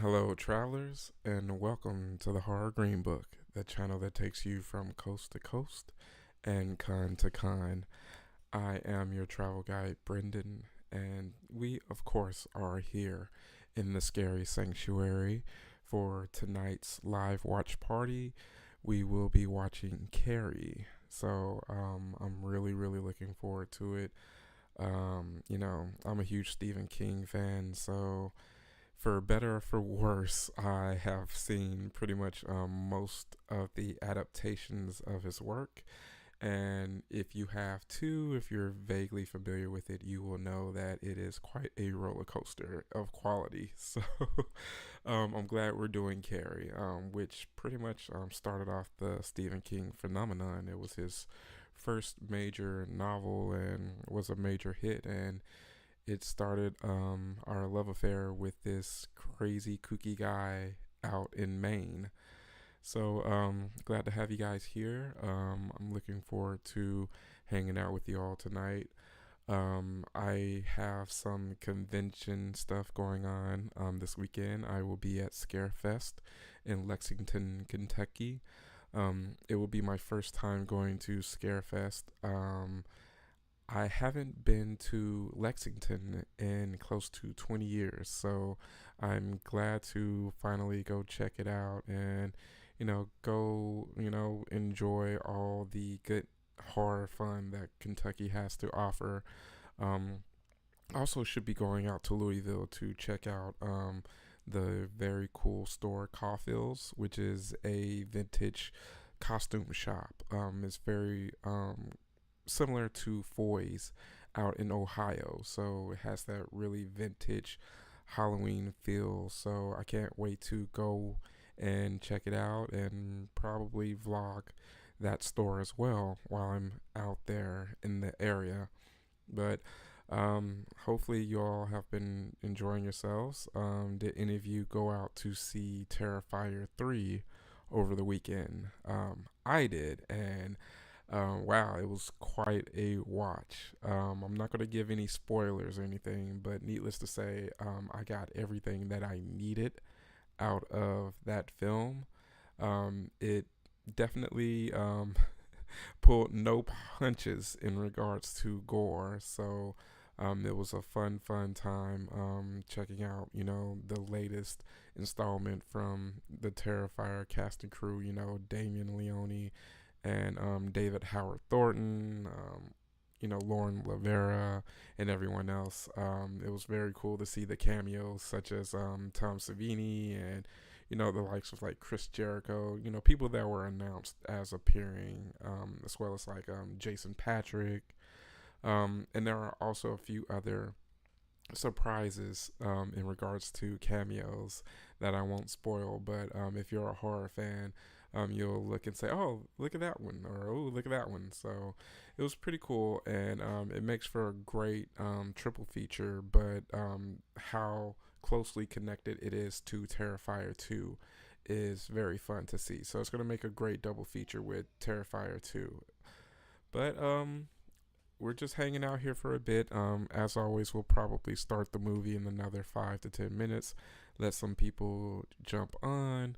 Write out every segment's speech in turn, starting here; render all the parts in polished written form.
Hello, travelers, and welcome to the Horror Greenbook, the channel that takes you from coast to coast and con to con. I am your travel guide, Brendan, and we, of course, are here in the scary sanctuary for tonight's live watch party. We will be watching Carrie, so I'm really looking forward to it. I'm a huge Stephen King fan, so for better or for worse, I have seen pretty much most of the adaptations of his work. And if you have too, if you're vaguely familiar with it, you will know that it is quite a roller coaster of quality. So I'm glad we're doing Carrie, which pretty much started off the Stephen King phenomenon. It was his first major novel and was a major hit. And it started our love affair with this crazy kooky guy out in Maine. So glad to have you guys here. I'm looking forward to hanging out with you all tonight. I have some convention stuff going on this weekend. I will be at Scarefest in Lexington, Kentucky. It will be my first time going to Scarefest. I haven't been to Lexington in close to 20 years, so I'm glad to finally go check it out and, go, enjoy all the good horror fun that Kentucky has to offer. Um, Also, should be going out to Louisville to check out the very cool store Caulfield's, which is a vintage costume shop. It's very similar to Foy's out in Ohio. So it has that really vintage Halloween feel. So I can't wait to go and check it out and probably vlog that store as well while I'm out there in the area. But hopefully you all have been enjoying yourselves. Did any of you go out to see Terrifier 3 over the weekend? I did, and wow, it was quite a watch. I'm not going to give any spoilers or anything, but needless to say, I got everything that I needed out of that film. It definitely pulled no punches in regards to gore, so it was a fun time checking out, the latest installment from the Terrifier cast and crew, Damien Leone and David Howard Thornton, Lauren Lavera, and everyone else. It was very cool to see the cameos such as Tom Savini and the likes of like Chris Jericho. People that were announced as appearing, as well as like Jason Patrick. And there are also a few other surprises in regards to cameos that I won't spoil. But if you're a horror fan, you'll look and say, "Oh, look at that one," or "Oh, look at that one." So it was pretty cool, and it makes for a great triple feature. But how closely connected it is to Terrifier 2 is very fun to see. So it's going to make a great double feature with Terrifier 2. But we're just hanging out here for a bit. As always, we'll probably start the movie in another 5 to 10 minutes. Let some people jump on.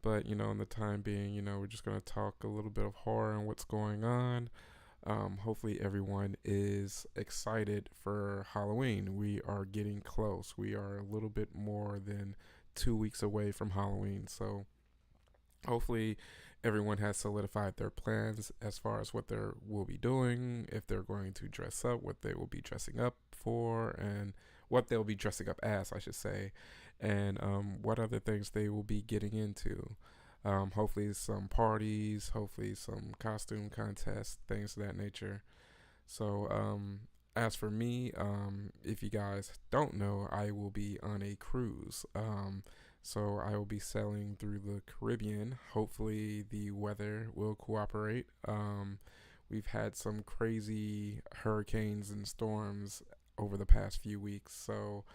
But, in the time being, we're just going to talk a little bit of horror and what's going on. Hopefully, everyone is excited for Halloween. We are getting close. We are a little bit more than 2 weeks away from Halloween. So, hopefully, everyone has solidified their plans as far as what they will be doing, if they're going to dress up, what they will be dressing up for, and what they'll be dressing up as, I should say, and what other things they will be getting into. Hopefully, some parties, hopefully, some costume contests, things of that nature. So, as for me, if you guys don't know, I will be on a cruise. So I will be sailing through the Caribbean. Hopefully, the weather will cooperate. We've had some crazy hurricanes and storms over the past few weeks. So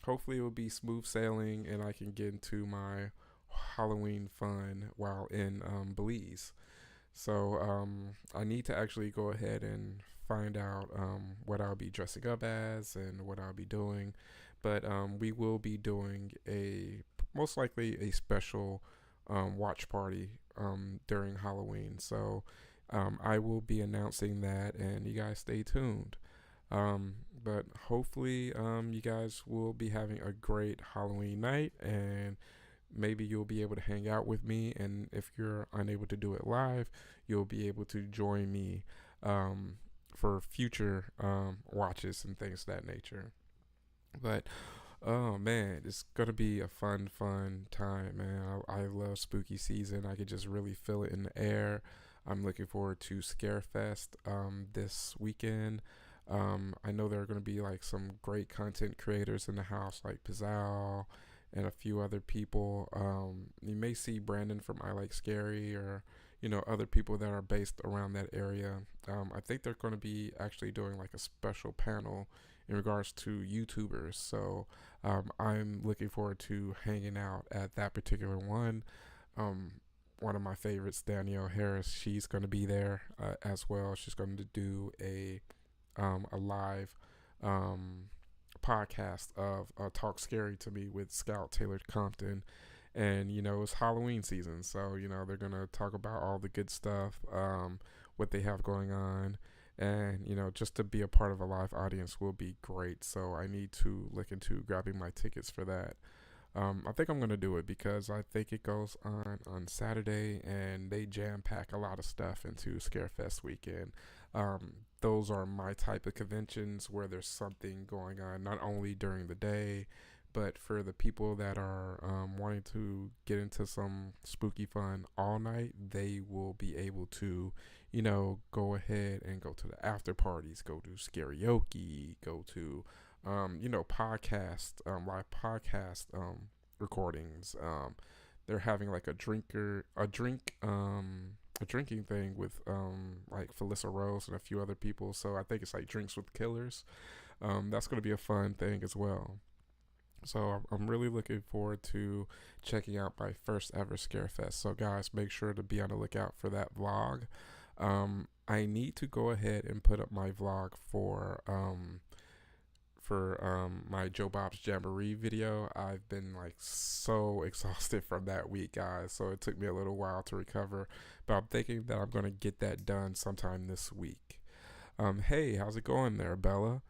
hopefully, it will be smooth sailing and I can get into my Halloween fun while in Belize. So I need to actually go ahead and find out what I'll be dressing up as and what I'll be doing. But we will be doing a most likely a special watch party during Halloween. So I will be announcing that, and you guys stay tuned. Um, but hopefully, you guys will be having a great Halloween night, and maybe you'll be able to hang out with me. And if you're unable to do it live, you'll be able to join me um, for future watches and things of that nature. But oh man, it's gonna be a fun time, man. I love spooky season. I could just really feel it in the air. I'm looking forward to Scarefest this weekend. I know there are gonna be like some great content creators in the house, like Pizzal and a few other people. You may see Brandon from I Like Scary, or other people that are based around that area. I think they're going to be actually doing like a special panel in regards to YouTubers. So I'm looking forward to hanging out at that particular one. Um, one of my favorites, Danielle Harris, she's going to be there as well. She's going to do a live um, podcast of Talk Scary to Me with Scout Taylor Compton. And, it's Halloween season. So, they're going to talk about all the good stuff, what they have going on. And, just to be a part of a live audience will be great. So I need to look into grabbing my tickets for that. I think I'm going to do it because I think it goes on Saturday, and they jam pack a lot of stuff into Scarefest weekend. Those are my type of conventions where there's something going on, not only during the day, but for the people that are wanting to get into some spooky fun all night, they will be able to, go ahead and go to the after parties, go to karaoke, go to, podcast, live podcast recordings. They're having like a drinking thing with like Felissa Rose and a few other people. So I think it's like Drinks with Killers. That's going to be a fun thing as well. So I'm really looking forward to checking out my first ever Scarefest. So guys, make sure to be on the lookout for that vlog. I need to go ahead and put up my vlog for my Joe Bob's Jamboree video. I've been like so exhausted from that week, guys. So it took me a little while to recover, but I'm thinking that I'm gonna get that done sometime this week. Hey, how's it going there, Bella?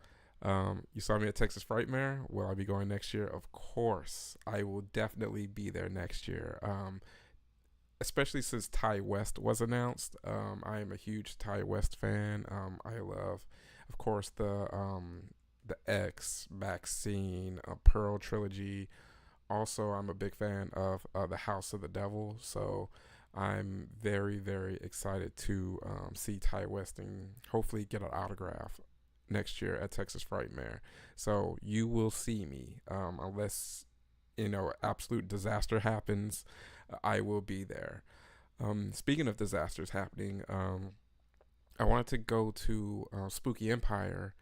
You saw me at Texas Frightmare. Will I be going next year? Of course, I will definitely be there next year. Especially since Ty West was announced. I am a huge Ty West fan. I love, of course, the X, Vaccine, Pearl trilogy. Also, I'm a big fan of the House of the Devil. So I'm very, very excited to see Ty West and hopefully get an autograph next year at Texas Frightmare. So you will see me, unless absolute disaster happens. I will be there. Speaking of disasters happening, I wanted to go to Spooky Empire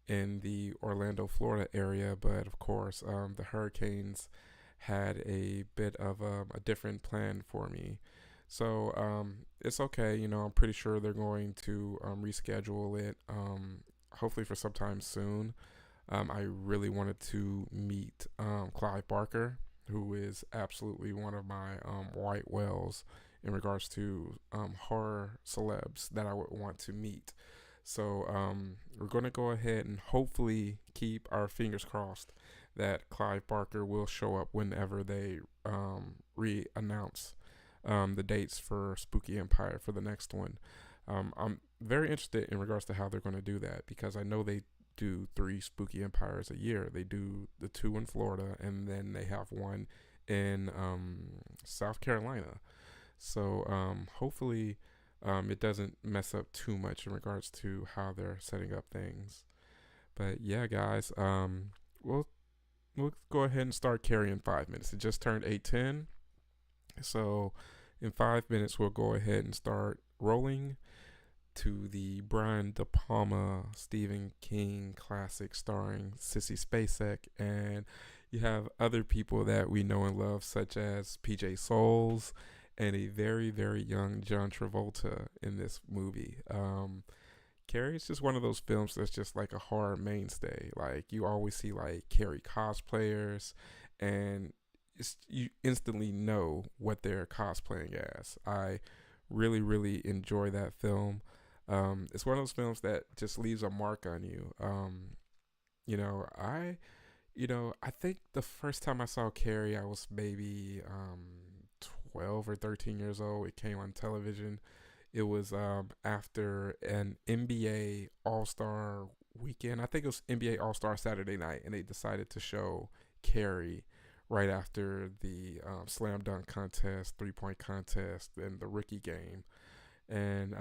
in the Orlando, Florida area, but of course, the hurricanes had a bit of a different plan for me. So it's okay. I'm pretty sure they're going to reschedule it, hopefully for sometime soon. I really wanted to meet Clive Barker, who is absolutely one of my white whales in regards to horror celebs that I would want to meet. So we're going to go ahead and hopefully keep our fingers crossed that Clive Barker will show up whenever they re-announce the dates for Spooky Empire for the next one. I'm very interested in regards to how they're going to do that, because I know they do 3 Spooky Empires a year. They do the 2 in Florida, and then they have one in South Carolina. So hopefully it doesn't mess up too much in regards to how they're setting up things. But yeah, guys, we'll go ahead and start Carrie in 5 minutes. It just turned 8:10, so in 5 minutes we'll go ahead and start rolling to the Brian DePalma Stephen King classic starring Sissy Spacek, and you have other people that we know and love, such as PJ Souls and a very, very young John Travolta in this movie. Carrie is just one of those films that's just like a horror mainstay. Like you always see like Carrie cosplayers, and you instantly know what they're cosplaying as. I really, really enjoy that film. It's one of those films that just leaves a mark on you. You know, I think the first time I saw Carrie, I was maybe 12 or 13 years old. It came on television. It was after an NBA All Star weekend. I think it was NBA All Star Saturday night, and they decided to show Carrie right after the slam dunk contest, 3-point contest, and the rookie game. And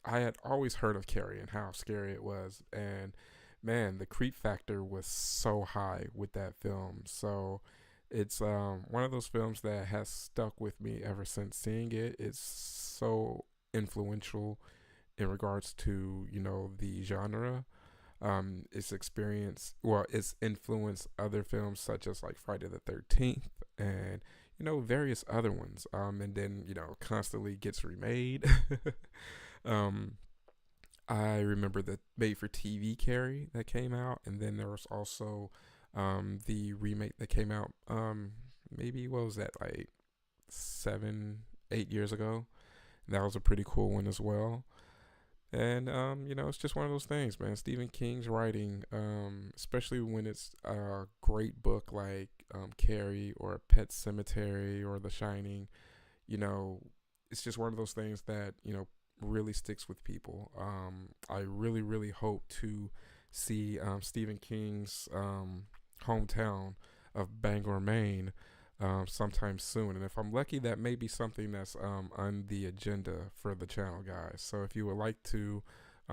I had always heard of Carrie and how scary it was, and man, the creep factor was so high with that film. So it's one of those films that has stuck with me ever since seeing it. It's so influential in regards to the genre. It's influenced other films such as like Friday the 13th and various other ones. And then constantly gets remade. um, I remember the made for TV Carrie that came out, and then there was also the remake that came out maybe what was that, like 7, 8 years ago. That was a pretty cool one as well. And it's just one of those things, man. Stephen King's writing, especially when it's a great book like Carrie or Pet Cemetery or The Shining, you know, it's just one of those things that really sticks with people. I really, really hope to see Stephen King's hometown of Bangor, Maine, sometime soon. And if I'm lucky, that may be something that's on the agenda for the channel, guys. So if you would like to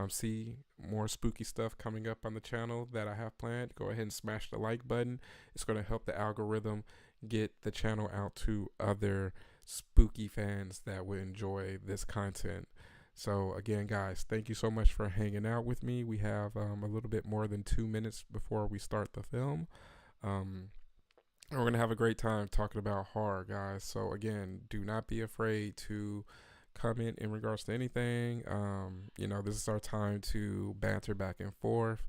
see more spooky stuff coming up on the channel that I have planned, go ahead and smash the like button. It's going to help the algorithm get the channel out to other spooky fans that would enjoy this content. So again, guys, thank you so much for hanging out with me. We have a little bit more than 2 minutes before we start the film. We're going to have a great time talking about horror, guys. So again, do not be afraid to comment in regards to anything. This is our time to banter back and forth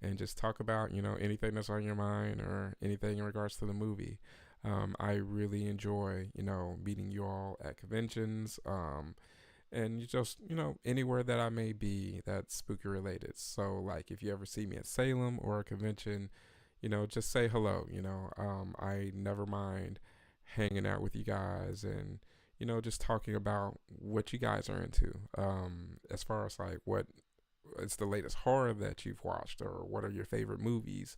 and just talk about, anything that's on your mind or anything in regards to the movie. I really enjoy, meeting you all at conventions, and you just, anywhere that I may be that's spooky related. So like if you ever see me at Salem or a convention, just say hello. I never mind hanging out with you guys and, just talking about what you guys are into. As far as like what is the latest horror that you've watched or what are your favorite movies.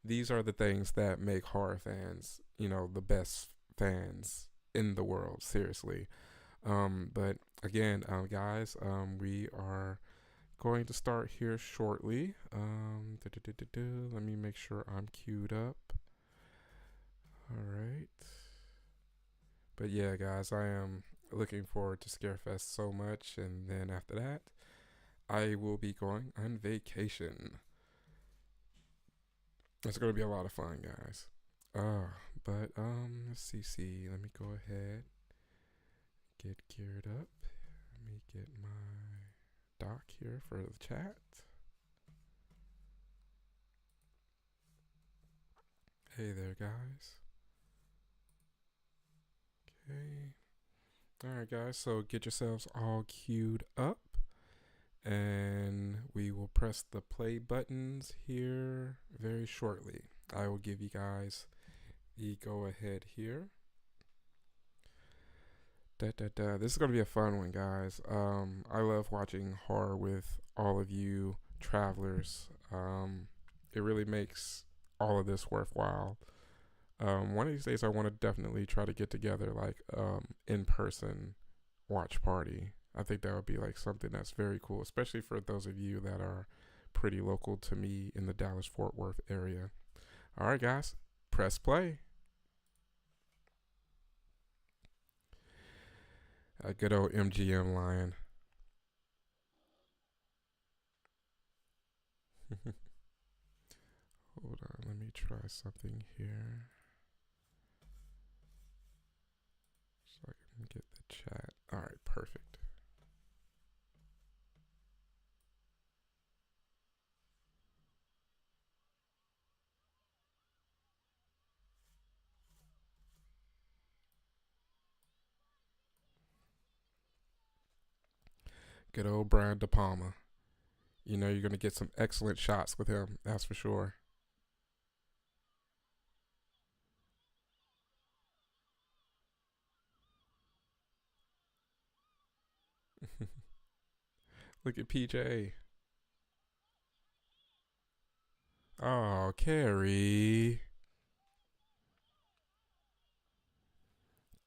These are the things that make horror fans, the best fans in the world, seriously. But again, guys, we are going to start here shortly. Let me make sure I'm queued up. All right. But yeah, guys, I am looking forward to Scarefest so much. And then after that, I will be going on vacation. It's going to be a lot of fun, guys. But let's see. Let me go ahead, get geared up. Let me get my doc here for the chat. Hey there, guys. Okay. Alright, guys, so get yourselves all queued up. And we will press the play buttons here very shortly. I will give you guys the go ahead here. This is going to be a fun one, guys. I love watching horror with all of you travelers. It really makes all of this worthwhile. One of these days, I want to definitely try to get together like in person watch party. I think that would be like something that's very cool, especially for those of you that are pretty local to me in the Dallas-Fort Worth area. All right, guys, press play. A good old MGM line. Hold on, let me try something here so I can get the chat. All right, perfect. Good old Brian DePalma. You know you're gonna get some excellent shots with him. That's for sure. Look at PJ. Oh, Carrie.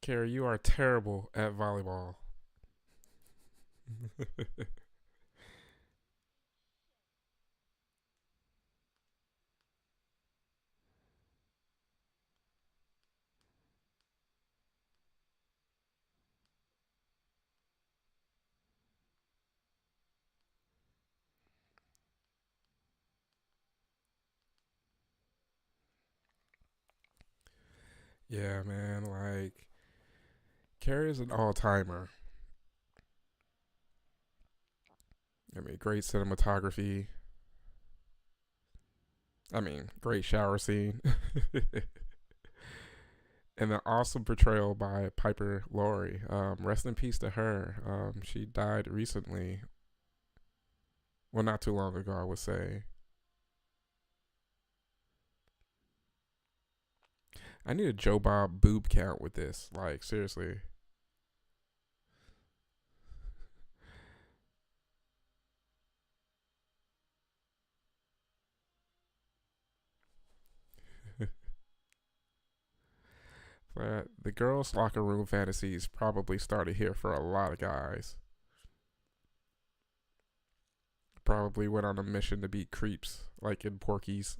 Carrie, you are terrible at volleyball. Yeah, man. Like, Carrie is an all timer. I mean, great cinematography. I mean, great shower scene. And an awesome portrayal by Piper Laurie. Rest in peace to her. She died recently. Well, not too long ago, I would say. I need a Joe Bob boob count with this. Like, seriously. But the girls' locker room fantasies probably started here for a lot of guys. Probably went on a mission to be creeps, like in Porky's.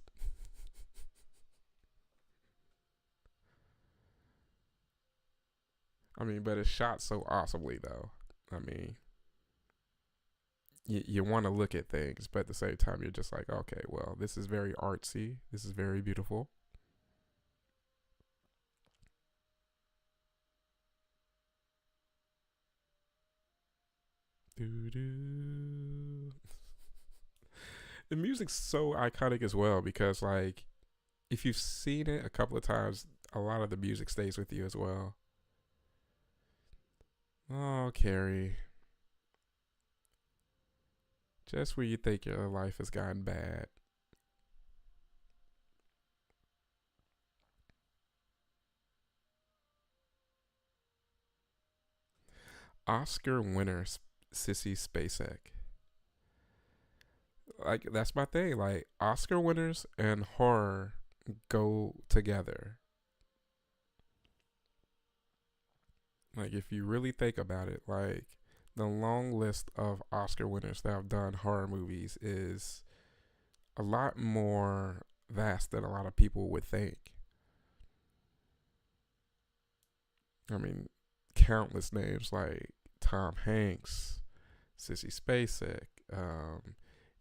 I mean, but it's shot so awesomely, though. I mean, you want to look at things, but at the same time, you're just like, okay, well, this is very artsy. This is very beautiful. Doo-doo. The music's so iconic as well because, like, if you've seen it a couple of times, a lot of the music stays with you as well. Oh, Carrie. Just when you think your life has gotten bad. Oscar winner Sissy Spacek. Like, that's my thing. Like, Oscar winners and horror go together. Like, if you really think about it, like, the long list of Oscar winners that have done horror movies is a lot more vast than a lot of people would think. I mean, countless names like Tom Hanks, Sissy Spacek.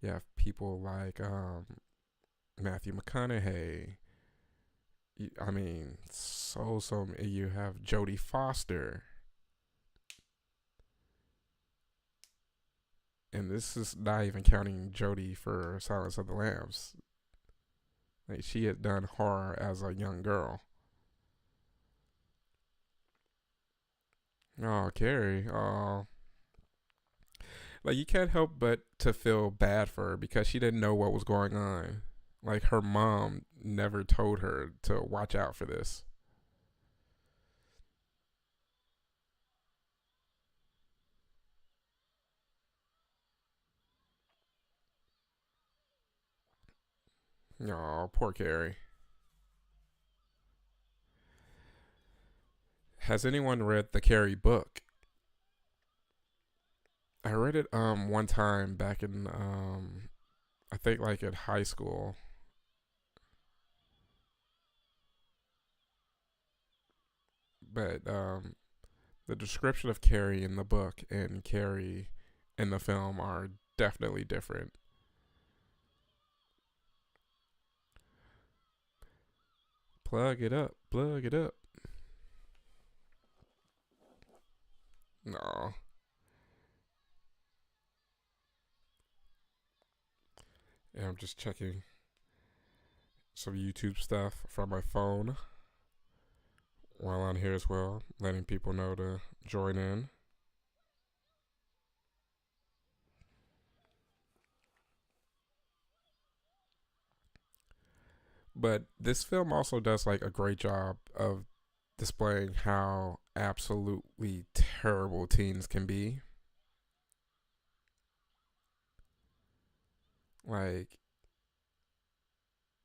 You have people like Matthew McConaughey. I mean, so you have Jodie Foster, and this is not even counting Jodie for Silence of the Lambs. Like, she had done horror as a young girl. Oh, Carrie. Oh, like, you can't help but to feel bad for her because she didn't know what was going on. Like, her mom never told her to watch out for this. Oh, poor Carrie. Has anyone read the Carrie book? I read it one time back in I think like at high school. But the description of Carrie in the book and Carrie in the film are definitely different. Plug it up, plug it up. No. Yeah, I'm just checking some YouTube stuff from my phone while on here as well, letting people know to join in. But this film also does like a great job of displaying how absolutely terrible teens can be. Like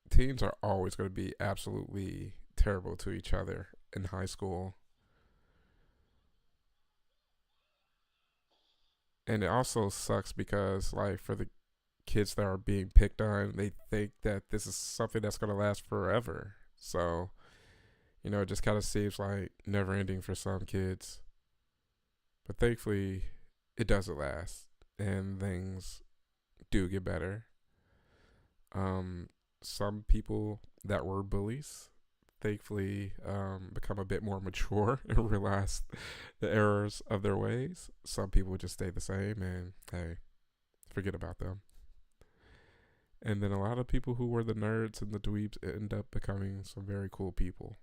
teens are always going to be absolutely terrible to each other in high school. And it also sucks because like for the kids that are being picked on, they think that this is something that's going to last forever. So, it just kind of seems like never ending for some kids. But thankfully, it doesn't last and things do get better. Um, some people that were bullies thankfully become a bit more mature and realize the errors of their ways. Some people just stay the same and hey, forget about them. And then a lot of people who were the nerds and the dweebs end up becoming some very cool people.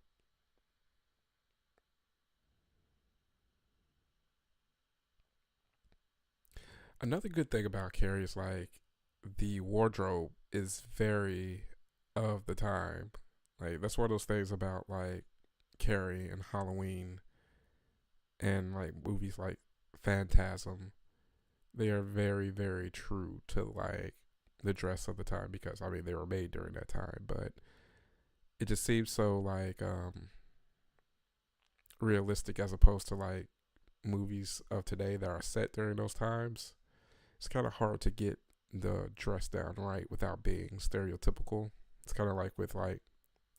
Another good thing about Carrie is like the wardrobe is very of the time. Like that's one of those things about like Carrie and Halloween and like movies like Phantasm. They are very, very true to like the dress of the time because I mean they were made during that time, but it just seems so like realistic as opposed to like movies of today that are set during those times. It's kind of hard to get the dress down right without being stereotypical. It's kind of like with like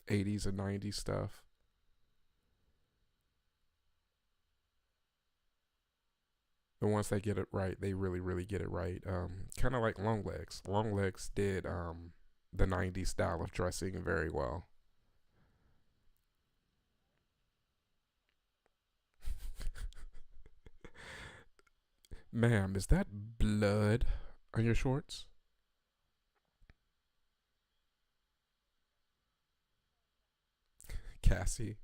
80s and 90s stuff. The ones that get it right, they really, really get it right. Kind of like Long Legs. Long Legs did the 90s style of dressing very well. Ma'am, is that blood on your shorts? Cassie.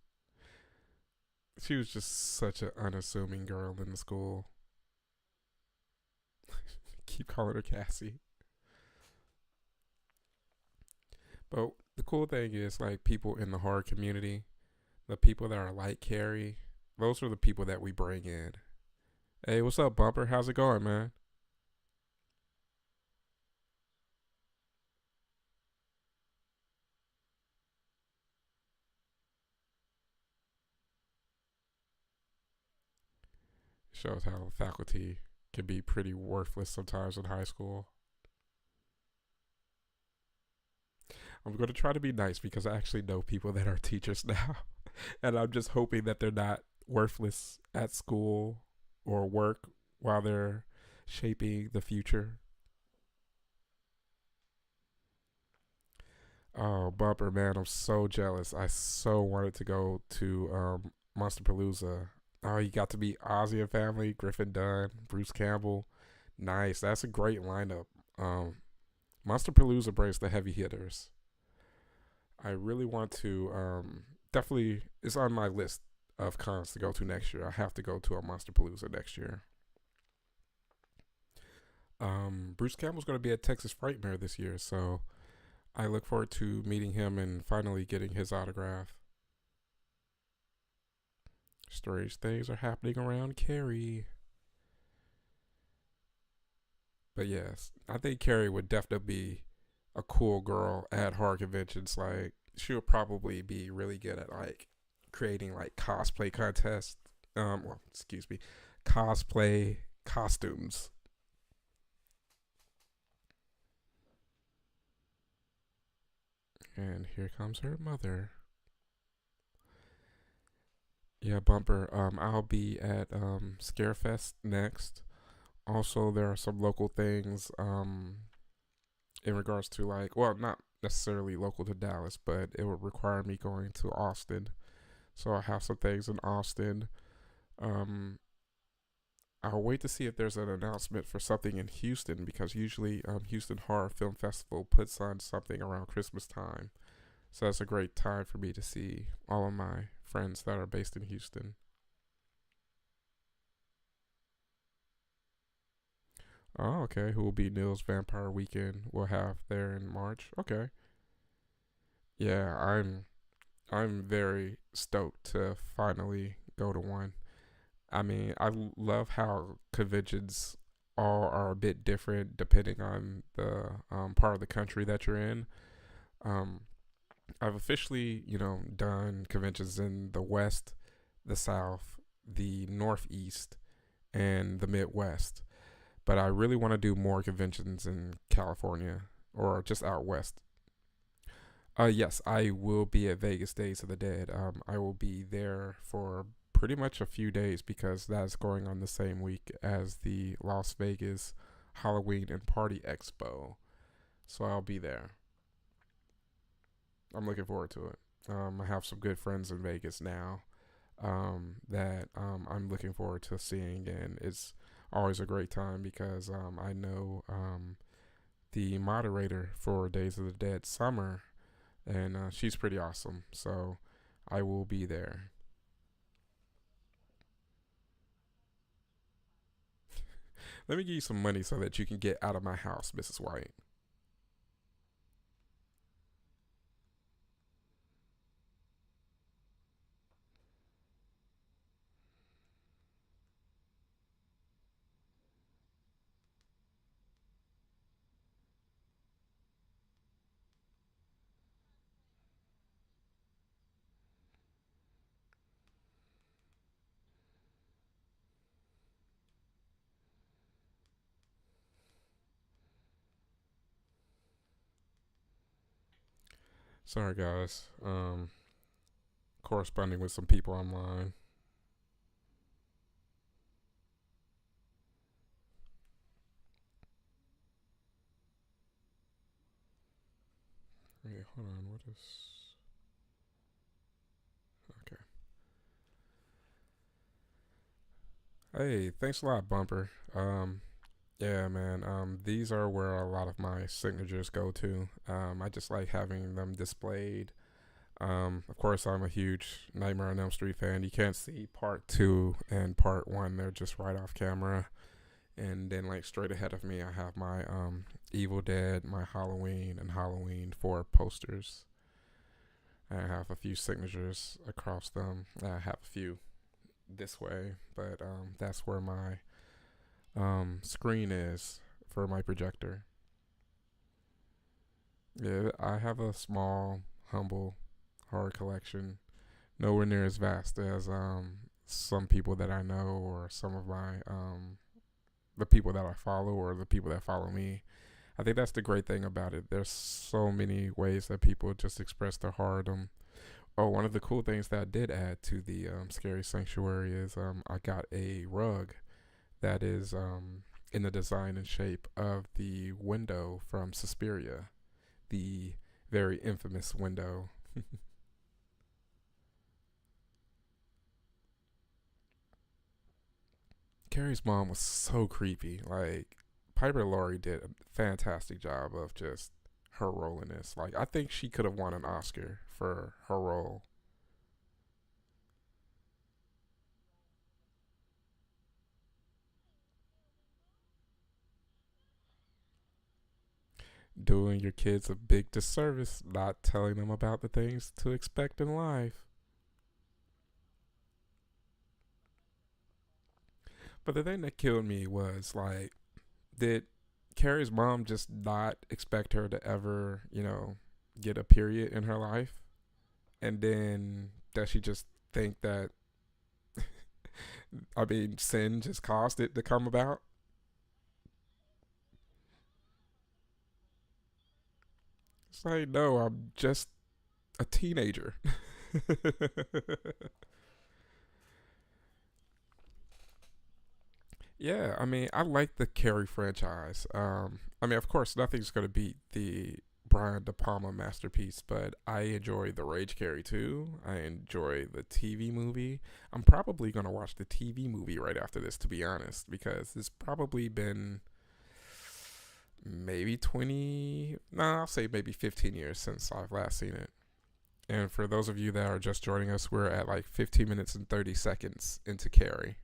She was just such an unassuming girl in the school. Keep calling her Cassie. But the cool thing is, like, people in the horror community, the people that are like Carrie, those are the people that we bring in. Hey, what's up, Bumper? How's it going, man? Shows how the faculty can be pretty worthless sometimes in high school. I'm going to try to be nice because I actually know people that are teachers now. And I'm just hoping that they're not worthless at school or work while they're shaping the future. Oh, Bumper, man, I'm so jealous. I so wanted to go to Monster Palooza. Oh, you got to meet Ozzy and family, Griffin Dunn, Bruce Campbell. Nice. That's a great lineup. Um, Monster Palooza brings the heavy hitters. I really want to definitely it's on my list of cons to go to next year. I have to go to a Monster Palooza next year. Bruce Campbell's going to be at Texas Frightmare this year, so I look forward to meeting him and finally getting his autograph. Strange things are happening around Carrie. But yes, I think Carrie would definitely be a cool girl at horror conventions. Like she would probably be really good at like creating like cosplay contests. Well, excuse me, cosplay costumes. And here comes her mother. Yeah, Bumper. I'll be at Scarefest next. Also, there are some local things in regards to like, well, not necessarily local to Dallas, but it would require me going to Austin. So I have some things in Austin. Um, I'll wait to see if there's an announcement for something in Houston because usually Houston Horror Film Festival puts on something around Christmas time. So that's a great time for me to see all of my friends that are based in Houston. Oh, okay. Who will be Neil's Vampire Weekend? We'll have there in March. Okay. Yeah, I'm very stoked to finally go to one. I mean, love how conventions all are a bit different depending on the part of the country that you're in. Um, I've officially, done conventions in the West, the South, the Northeast, and the Midwest. But I really want to do more conventions in California or just out west. Yes, I will be at Vegas Days of the Dead. I will be there for pretty much a few days because that's going on the same week as the Las Vegas Halloween and Party Expo. So I'll be there. I'm looking forward to it. I have some good friends in Vegas now that I'm looking forward to seeing, and it's always a great time because I know the moderator for Days of the Dead, Summer, and she's pretty awesome. So I will be there. Let me give you some money so that you can get out of my house, Mrs. White. Sorry, guys. Corresponding with some people online. Wait, hold on. What is? Okay. Hey, thanks a lot, Bumper. Yeah, man. These are where a lot of my signatures go to. I just like having them displayed. Of course, I'm a huge Nightmare on Elm Street fan. You can't see part two and part one; they're just right off camera. And then, like straight ahead of me, I have my Evil Dead, my Halloween, and Halloween 4 posters. I have a few signatures across them. I have a few this way, but that's where my screen is for my projector. Yeah, I have a small, humble horror collection, nowhere near as vast as some people that I know or some of my the people that I follow or the people that follow me. I think that's the great thing about it. There's so many ways that people just express their heartdom. Oh, one of the cool things that I did add to the scary sanctuary is I got a rug that is in the design and shape of the window from Suspiria, the very infamous window. Carrie's mom was so creepy. Like Piper Laurie did a fantastic job of just her role in this. Like I think she could have won an Oscar for her role. Doing your kids a big disservice, not telling them about the things to expect in life. But the thing that killed me was like, did Carrie's mom just not expect her to ever, get a period in her life? And then does she just think that, I mean, sin just caused it to come about? It's like, no, I'm just a teenager. Yeah, I mean, I like the Carrie franchise. I mean, of course, nothing's going to beat the Brian DePalma masterpiece, but I enjoy the Rage Carrie too. I enjoy the TV movie. I'm probably going to watch the TV movie right after this, to be honest, because it's probably been maybe 20, no, I'll say maybe 15 years since I've last seen it. And for those of you that are just joining us, we're at like 15 minutes and 30 seconds into Carrie.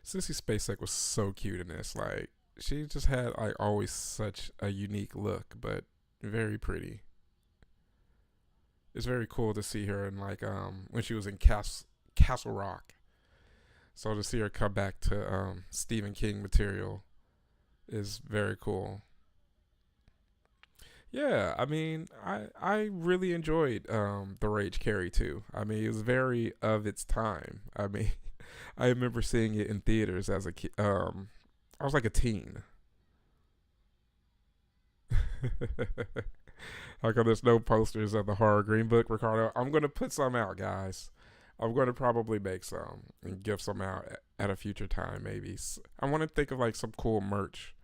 Sissy Spacek was so cute in this. Like, She just had like always such a unique look, but very pretty. It's very cool to see her in like when she was in Castle Rock. So to see her come back to Stephen King material is very cool. Yeah, I mean, I really enjoyed the Rage Carrie too. I mean, it was very of its time. I mean, I remember seeing it in theaters as a kid. I was like a teen. How come there's no posters of the horror Green Book, Ricardo? I'm gonna put some out, guys. I'm gonna probably make some and give some out at a future time, maybe. I want to think of like some cool merch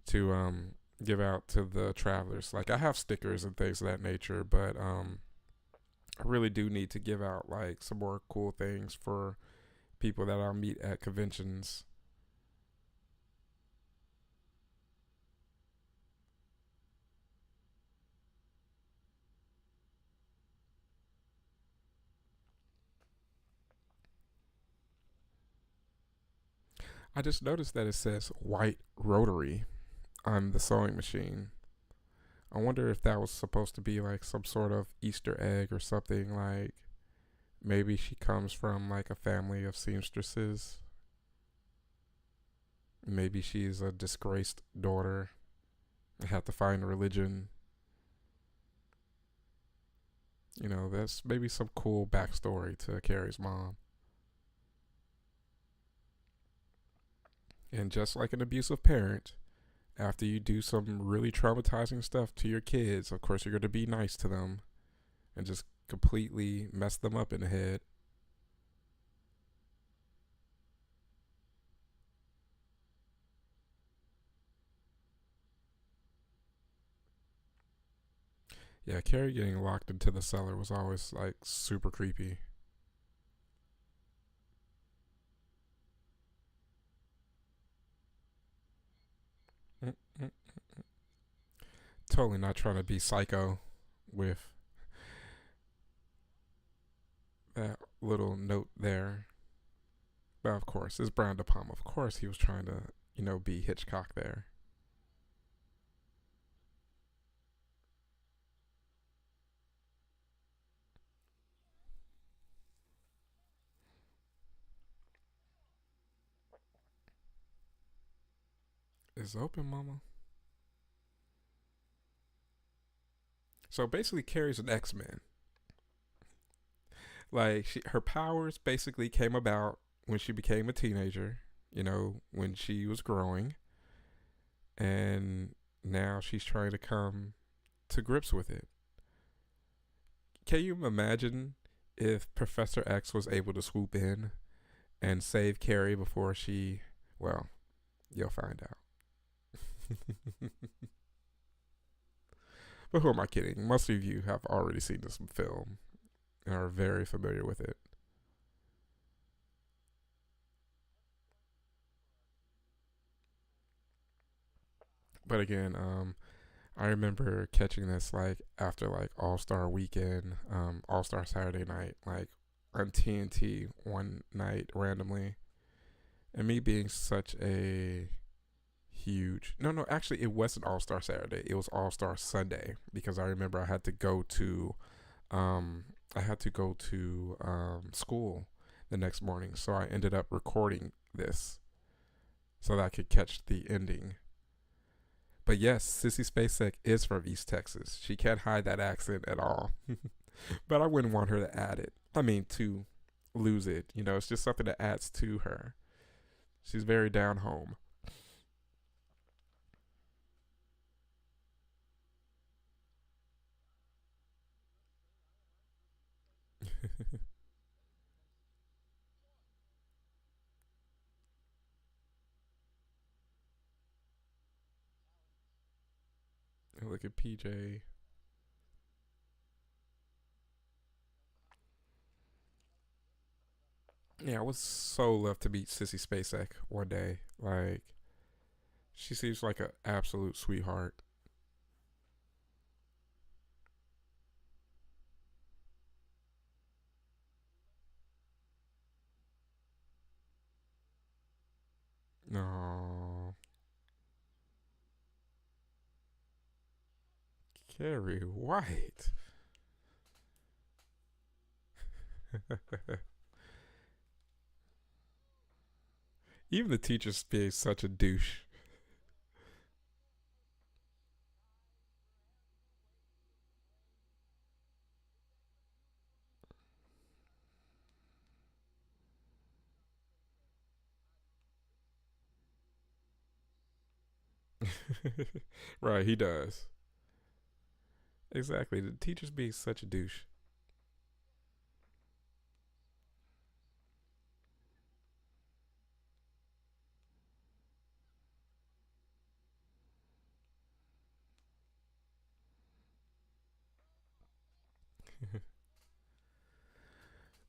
to give out to the travelers. Like I have stickers and things of that nature, but I really do need to give out like some more cool things for people that I'll meet at conventions. I just noticed that it says white rotary on the sewing machine. I wonder if that was supposed to be like some sort of Easter egg or something. Like maybe she comes from like a family of seamstresses. Maybe she's a disgraced daughter. I have to find a religion. You know, that's maybe some cool backstory to Carrie's mom. And just like an abusive parent, after you do some really traumatizing stuff to your kids, of course, you're going to be nice to them and just completely mess them up in the head. Yeah, Carrie getting locked into the cellar was always like super creepy. Mm-mm. Totally not trying to be psycho with that little note there. But of course, it's Brian DePalma. Of course, he was trying to, be Hitchcock there. It's open, mama. So basically, Carrie's an X Men. Like her powers basically came about when she became a teenager. When she was growing, and now she's trying to come to grips with it. Can you imagine if Professor X was able to swoop in and save Carrie before she? Well, you'll find out. But who am I kidding? Most of you have already seen this film and are very familiar with it. But again, I remember catching this like after like All Star Weekend, All Star Saturday night, like on TNT one night randomly, and me being such a huge no, actually it wasn't All Star Saturday, it was All Star Sunday because I remember um I had to go to school the next morning, so I ended up recording this so that I could catch the ending. But yes, Sissy Spacek is from East Texas. She can't hide that accent at all. But I wouldn't want her to add it. I mean, to lose it. It's just something that adds to her. She's very down home. Look at PJ. Yeah, I would so love to meet Sissy Spacek one day. Like, she seems like an absolute sweetheart. No. Carrie White. Even the teachers being such a douche. Right, he does. Exactly. The teachers being such a douche.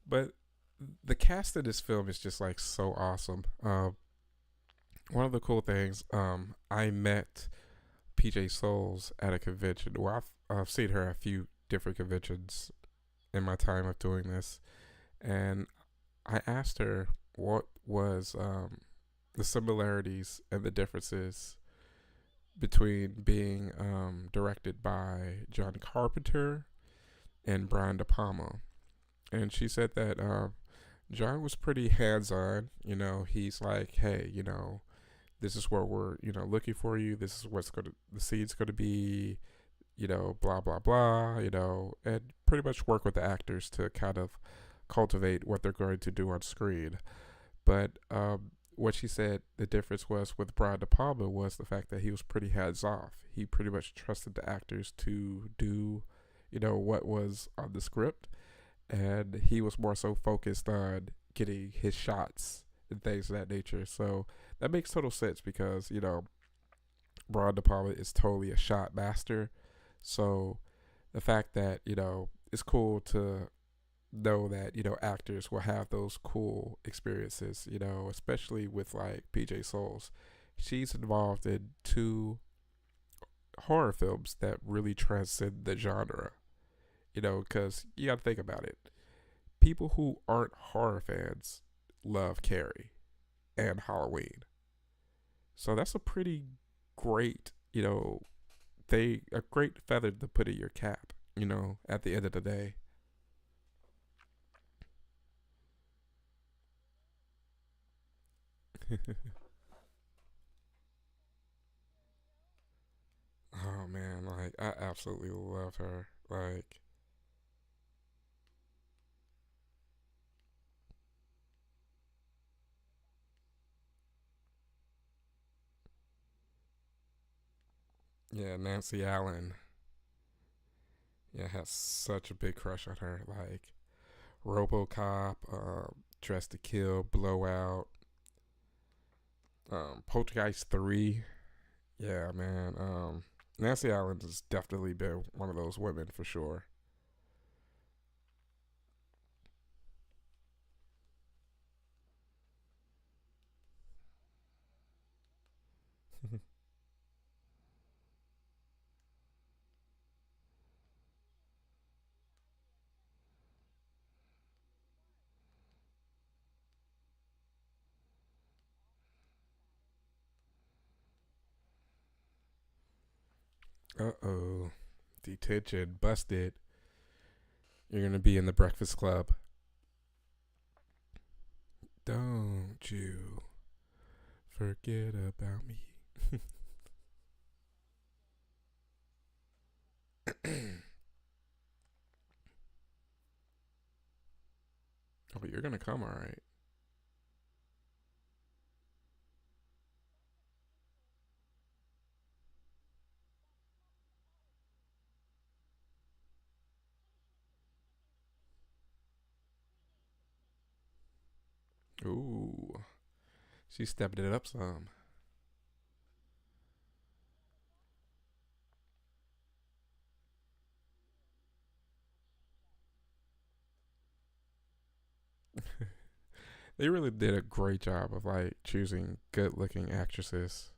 But the cast of this film is just like so awesome. One of the cool things, I met PJ Souls at a convention. Well, I've seen her at a few different conventions in my time of doing this, and I asked her what was the similarities and the differences between being directed by John Carpenter and Brian DePalma. And she said that John was pretty hands on. You know, he's like, hey, you know, this is what we're, you know, looking for you. This is what's going to, the scene's going to be, you know, blah, blah, blah, you know, and pretty much work with the actors to kind of cultivate what they're going to do on screen. But what she said the difference was with Brian De Palma was the fact that he was pretty hands off. He pretty much trusted the actors to do, you know, what was on the script, and he was more so focused on getting his shots and things of that nature. So that makes total sense because you know Brian De Palma is totally a shot master. So the fact that you know it's cool to know that you know actors will have those cool experiences, you know, especially with like PJ Souls. She's involved in two horror films that really transcend the genre, you know, because you got to think about it. People who aren't horror fans love Carrie and Halloween. So that's a pretty great, you know, a great feather to put in your cap, you know, at the end of the day. Oh man, like I absolutely love her. Like, yeah, Nancy Allen. Yeah, has such a big crush on her. Like RoboCop, Dress to Kill, Blowout, Poltergeist 3. Yeah, man. Nancy Allen has definitely been one of those women for sure. Uh oh. Detention. Busted. You're going to be in the Breakfast Club. Don't you forget about me. Oh, but you're going to come, all right. Ooh. She's stepping it up some. They really did a great job of like choosing good looking actresses.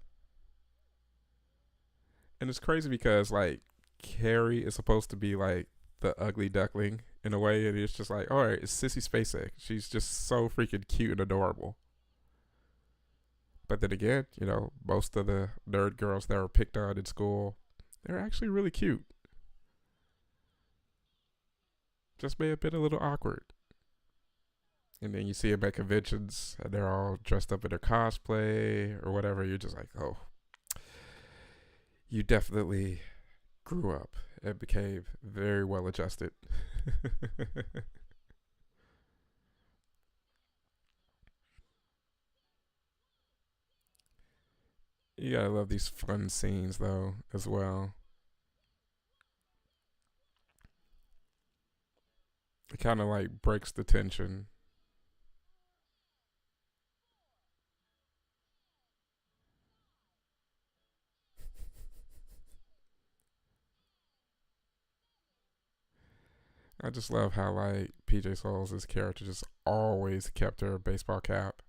And it's crazy because like Carrie is supposed to be like the ugly duckling in a way, and it's just like, all right, it's Sissy Spacek. She's just so freaking cute and adorable. But then again, you know, most of the nerd girls that were picked on in school, they're actually really cute. just may have been a little awkward. And then you see them at conventions and they're all dressed up in their cosplay or whatever. You're just like, oh, you definitely grew up and became very well adjusted. You gotta love these fun scenes though as well. It kind of like breaks the tension. I just love how like PJ Souls' character just always kept her baseball cap.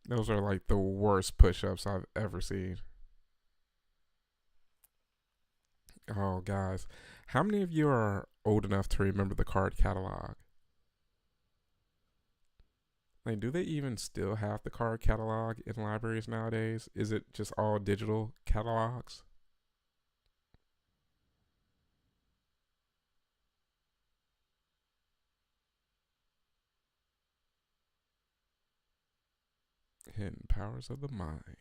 Those are like the worst push-ups I've ever seen. Oh, guys, how many of you are old enough to remember the card catalog? Like, do they even still have the card catalog in libraries nowadays? Is it just all digital catalogs? Hidden powers of the mind.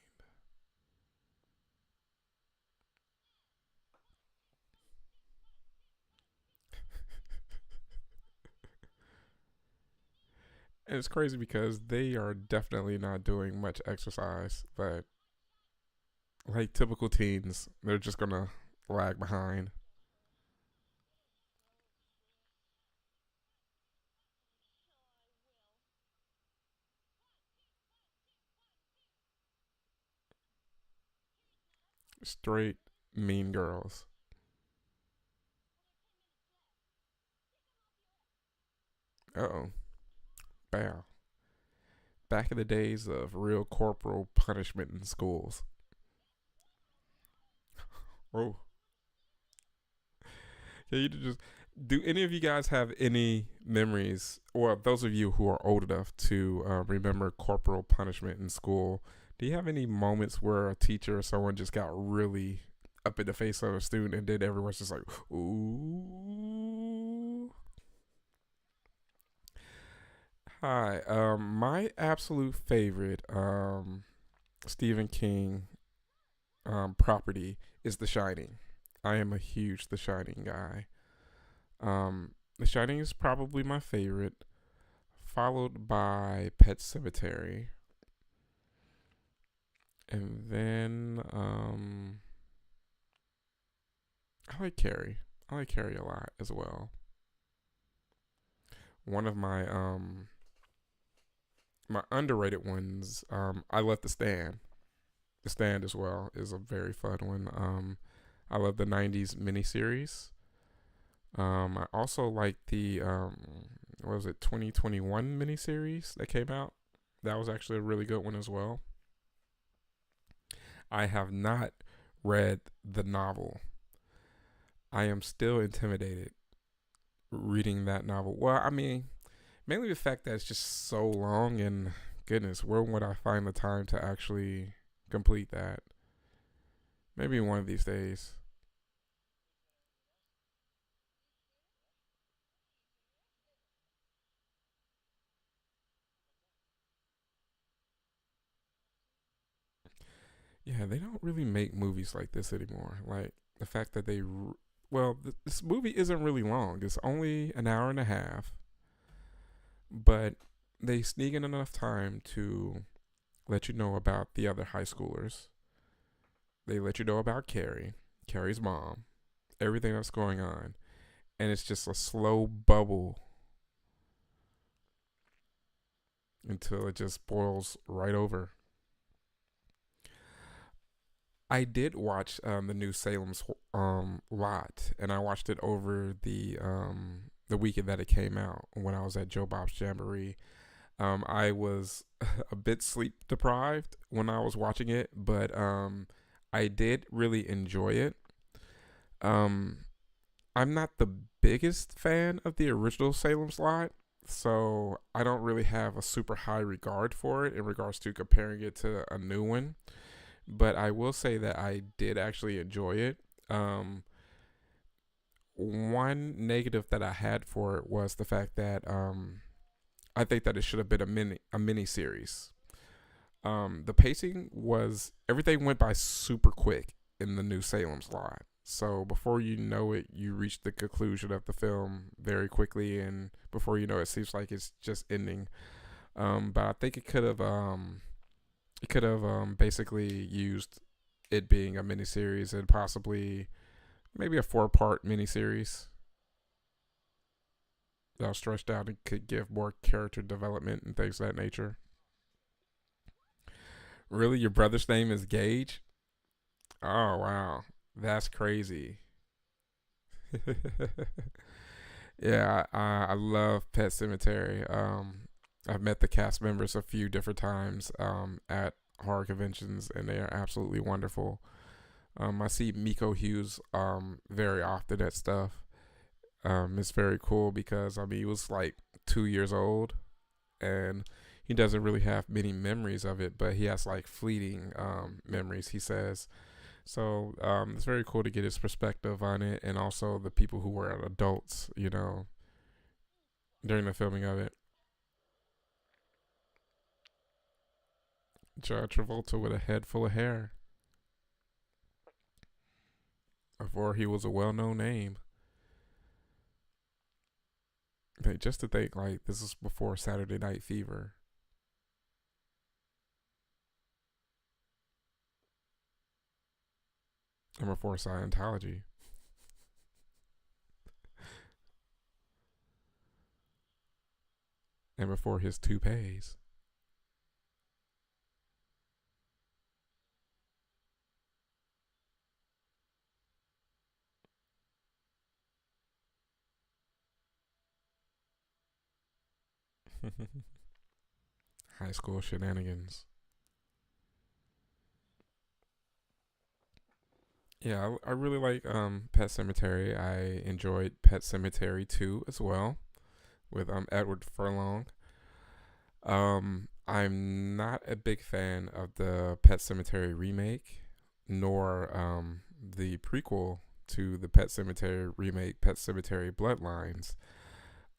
And it's crazy because they are definitely not doing much exercise, but like typical teens, they're just gonna lag behind. Straight mean girls. Uh oh. Bow. Back in the days of real corporal punishment in schools. Oh, can you just do any of you guys have any memories, or those of you who are old enough to remember corporal punishment in school? Do you have any moments where a teacher or someone just got really up in the face of a student and then everyone's just like, ooh? Hi. My absolute favorite Stephen King property is The Shining. I am a huge The Shining guy. The Shining is probably my favorite, followed by Pet Cemetery, and then I like Carrie. I like Carrie a lot as well. One of my underrated ones, I love The Stand. The Stand as well is a very fun one. I love the '90s miniseries. I also like the what was it 2021 miniseries that came out. That was actually a really good one as well. I have not read the novel. I am still intimidated reading that novel. Well, I mean, mainly the fact that it's just so long and goodness, where would I find the time to actually complete that? Maybe one of these days. Yeah, they don't really make movies like this anymore. Like the fact that well, this movie isn't really long. It's only an hour and a half, but they sneak in enough time to let you know about the other high schoolers. They let you know about Carrie, Carrie's mom, everything that's going on, and it's just a slow bubble until it just boils right over. I did watch the new Salem's Lot, and I watched it over the weekend that it came out when I was at Joe Bob's Jamboree. I was a bit sleep deprived when I was watching it, but I did really enjoy it. Um, I'm not the biggest fan of the original Salem's Lot, So I don't really have a super high regard for it in regards to comparing it to a new one. But I will say that I did actually enjoy it. Um, One negative that I had for it was the fact that I think that it should have been a mini series. The pacing was everything went by super quick in the new Salem's Lot. So before you know it, you reach the conclusion of the film very quickly, and before you know it, seems like it's just ending. But I think it could have basically used it being a miniseries and possibly maybe a 4-part miniseries that was stretched out and could give more character development and things of that nature. Really, your brother's name is Gage? Oh wow, that's crazy. Yeah, I love Pet Cemetery. I've met the cast members a few different times at horror conventions, and they are absolutely wonderful. I see Miko Hughes very often at stuff. It's very cool because I mean he was like 2 years old, and he doesn't really have many memories of it, but he has like fleeting memories. He says so. It's very cool to get his perspective on it, and also the people who were adults, during the filming of it. John Travolta with a head full of hair before he was a well-known name. Like, just to think, like this is before Saturday Night Fever and before Scientology and before his toupees. High school shenanigans. Yeah, I really like Pet Cemetery. I enjoyed Pet Cemetery 2 as well with Edward Furlong. I'm not a big fan of the Pet Cemetery remake, nor the prequel to the Pet Cemetery remake, Pet Cemetery Bloodlines.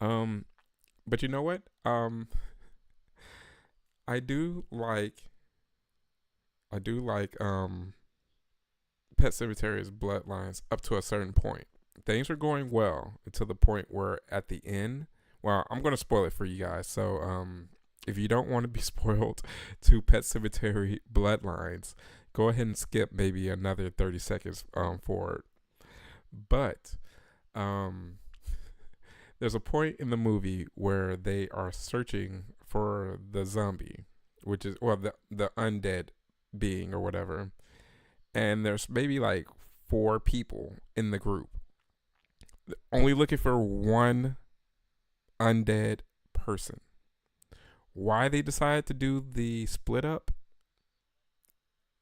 Um, but you know what? I do like I do like Pet Cemetery's Bloodlines up to a certain point. Things are going well to the point where at the end, well, I'm gonna spoil it for you guys. So if you don't want to be spoiled to Pet Cemetery Bloodlines, go ahead and skip maybe another 30 seconds forward. But um, there's a point in the movie where they are searching for the zombie, which is well the undead being or whatever, and there's maybe like 4 people in the group, only looking for one undead person. Why they decided to do the split up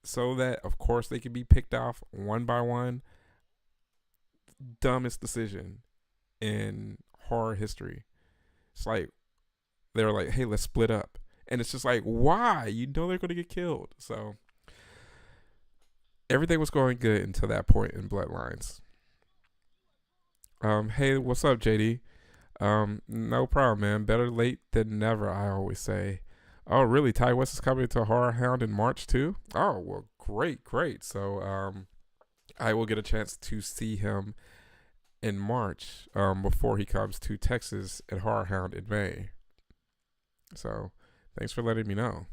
so that of course they could be picked off one by one. Dumbest decision in horror history. It's like they were like, "Hey, let's split up," and it's just like, why? You know they're gonna get killed. So everything was going good until that point in Bloodlines. Hey, what's up, JD? No problem, man. Better late than never, I always say. Oh, really? Ty West is coming to Horror Hound in March too? Oh, well, great, great. So, I will get a chance to see him in March, before he comes to Texas at Horror Hound in May. So, thanks for letting me know.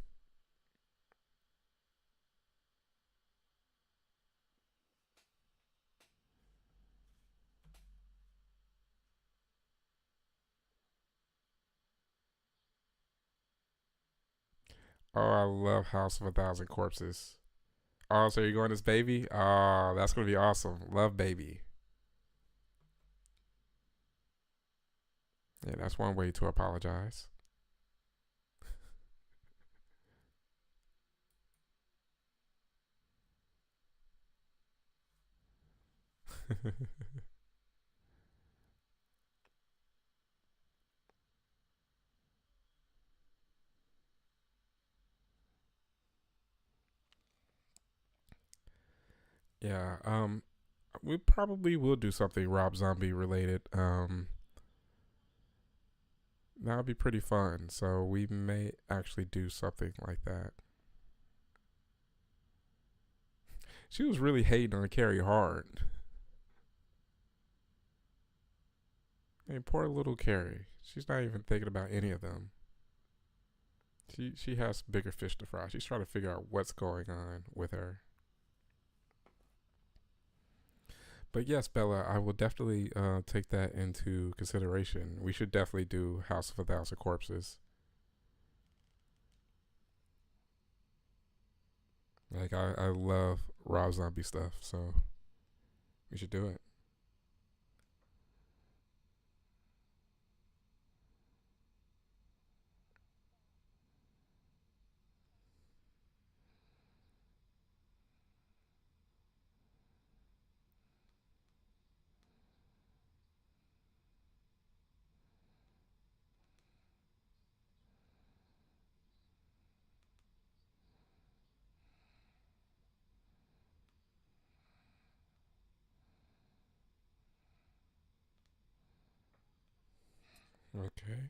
Oh, I love House of a Thousand Corpses. Oh, so you're going as Baby? Oh, that's gonna be awesome. Love Baby. Yeah, that's one way to apologize. Yeah. We probably will do something Rob Zombie related. That would be pretty fun. So we may actually do something like that. She was really hating on Carrie hard. Hey, poor little Carrie. She's not even thinking about any of them. She has bigger fish to fry. She's trying to figure out what's going on with her. But yes, Bella, I will definitely take that into consideration. We should definitely do House of a Thousand Corpses. Like I love Rob Zombie stuff, so we should do it. Okay.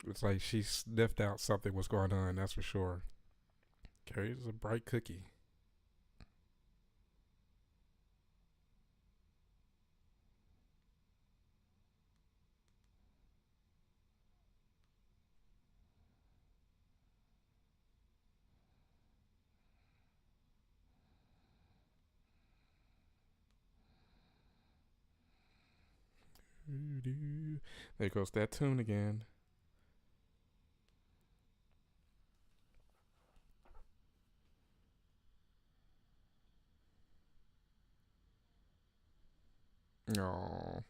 It's like she sniffed out something was going on. That's for sure. Carrie is a bright cookie. There goes that tune again. Oh,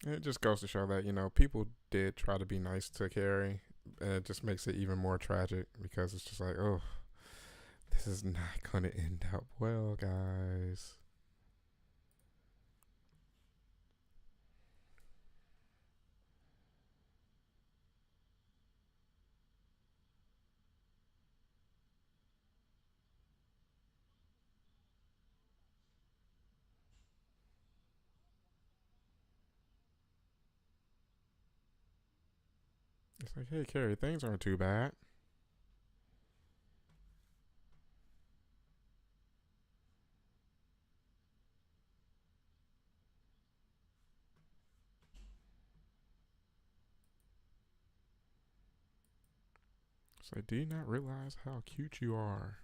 it just goes to show that people did try to be nice to Carrie. It just makes it even more tragic because it's just like, oh, this is not going to end up well, guys. It's like, hey, Carrie, things aren't too bad. It's like, do you not realize how cute you are?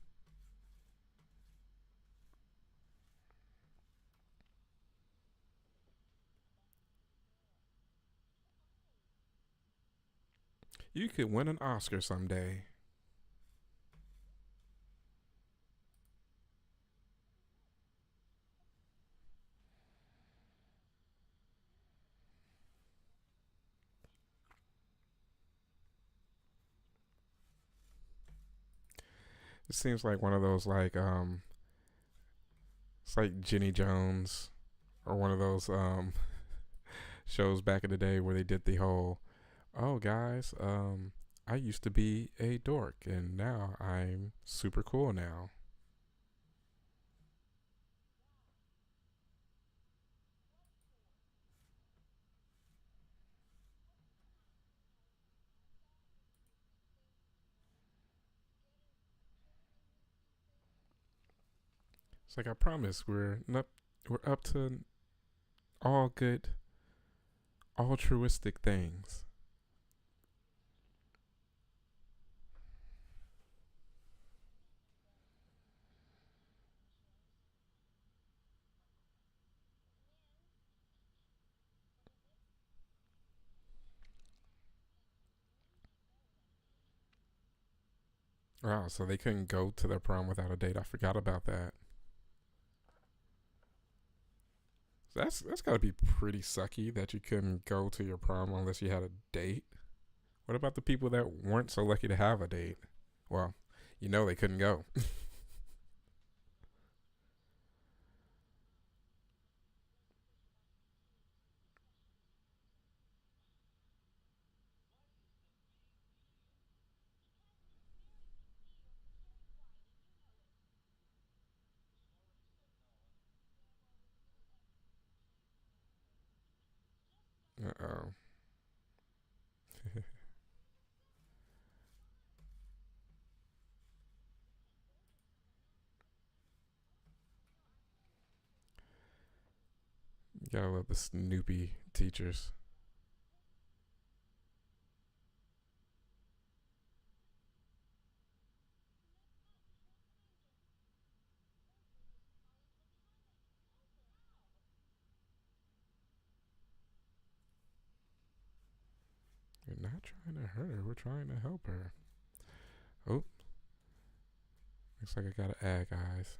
You could win an Oscar someday. It seems like one of those it's like Jenny Jones or one of those shows back in the day where they did the whole, oh guys, I used to be a dork and now I'm super cool now. It's like I promise we're up to all good altruistic things. Wow, so they couldn't go to their prom without a date. I forgot about that. So that's got to be pretty sucky that you couldn't go to your prom unless you had a date. What about the people that weren't so lucky to have a date? Well, they couldn't go. Oh. You gotta love the Snoopy teachers. We're not trying to hurt her. We're trying to help her. Oh, looks like I got an ad, guys.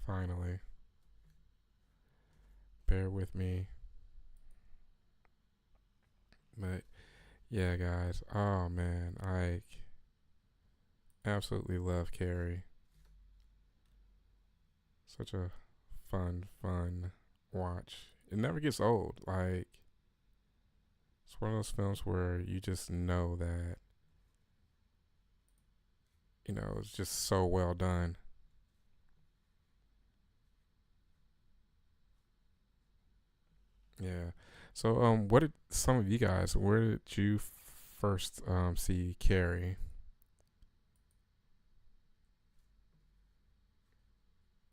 Finally. Bear with me. But yeah, guys. Oh man, I absolutely love Carrie. Such a fun watch. It never gets old. Like it's one of those films where you just know that it's just so well done. Yeah. So what did some of you guys? Where did you first see Carrie?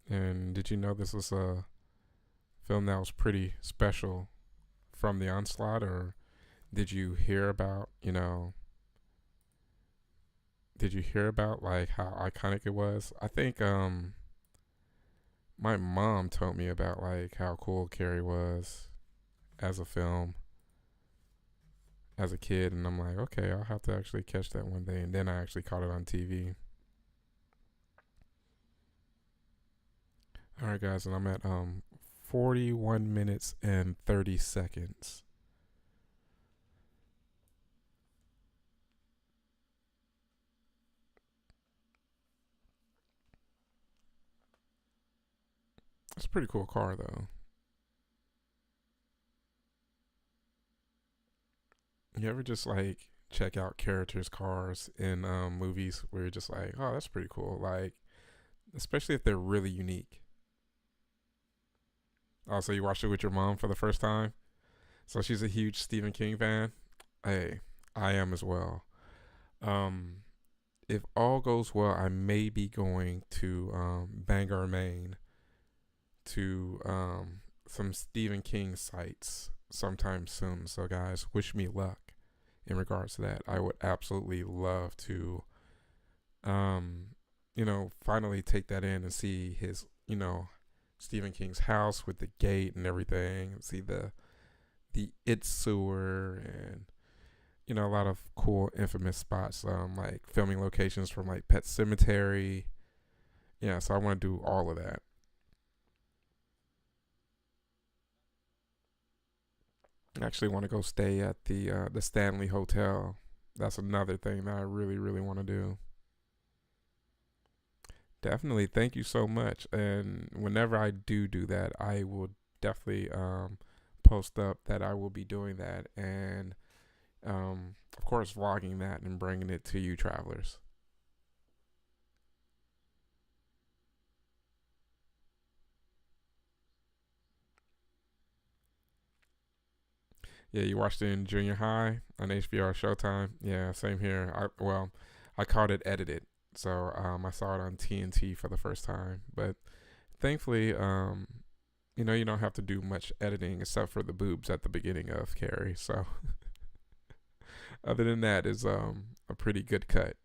And did you know this was a film that was pretty special from the onslaught, or did you hear about did you hear about like how iconic it was? I think my mom told me about like how cool Carrie was as a film as a kid, and I'm like, okay, I'll have to actually catch that one day. And then I actually caught it on TV. All right, guys, and I'm at 41 minutes and 30 seconds. It's a pretty cool car though. You ever just like check out characters' cars in movies where you're just like, oh, that's pretty cool. Like, especially if they're really unique. Also, you watched it with your mom for the first time, so she's a huge Stephen King fan. Hey, I am as well. Um, if all goes well, I may be going to Bangor, Maine, to some Stephen King sites sometime soon. So, guys, wish me luck in regards to that. I would absolutely love to, um, finally take that in and see his, Stephen King's house with the gate and everything, and see the it sewer and a lot of cool infamous spots, like filming locations from like Pet Cemetery. Yeah, so I want to do all of that. I actually want to go stay at the Stanley Hotel. That's another thing that I really want to do. Definitely, thank you so much. And whenever I do that, I will definitely post up that I will be doing that, and of course, vlogging that and bringing it to you, travelers. Yeah, you watched it in junior high on HBO Showtime. Yeah, same here. I caught it edited, so I saw it on TNT for the first time. But thankfully, you don't have to do much editing except for the boobs at the beginning of Carrie. So other than that, is a pretty good cut.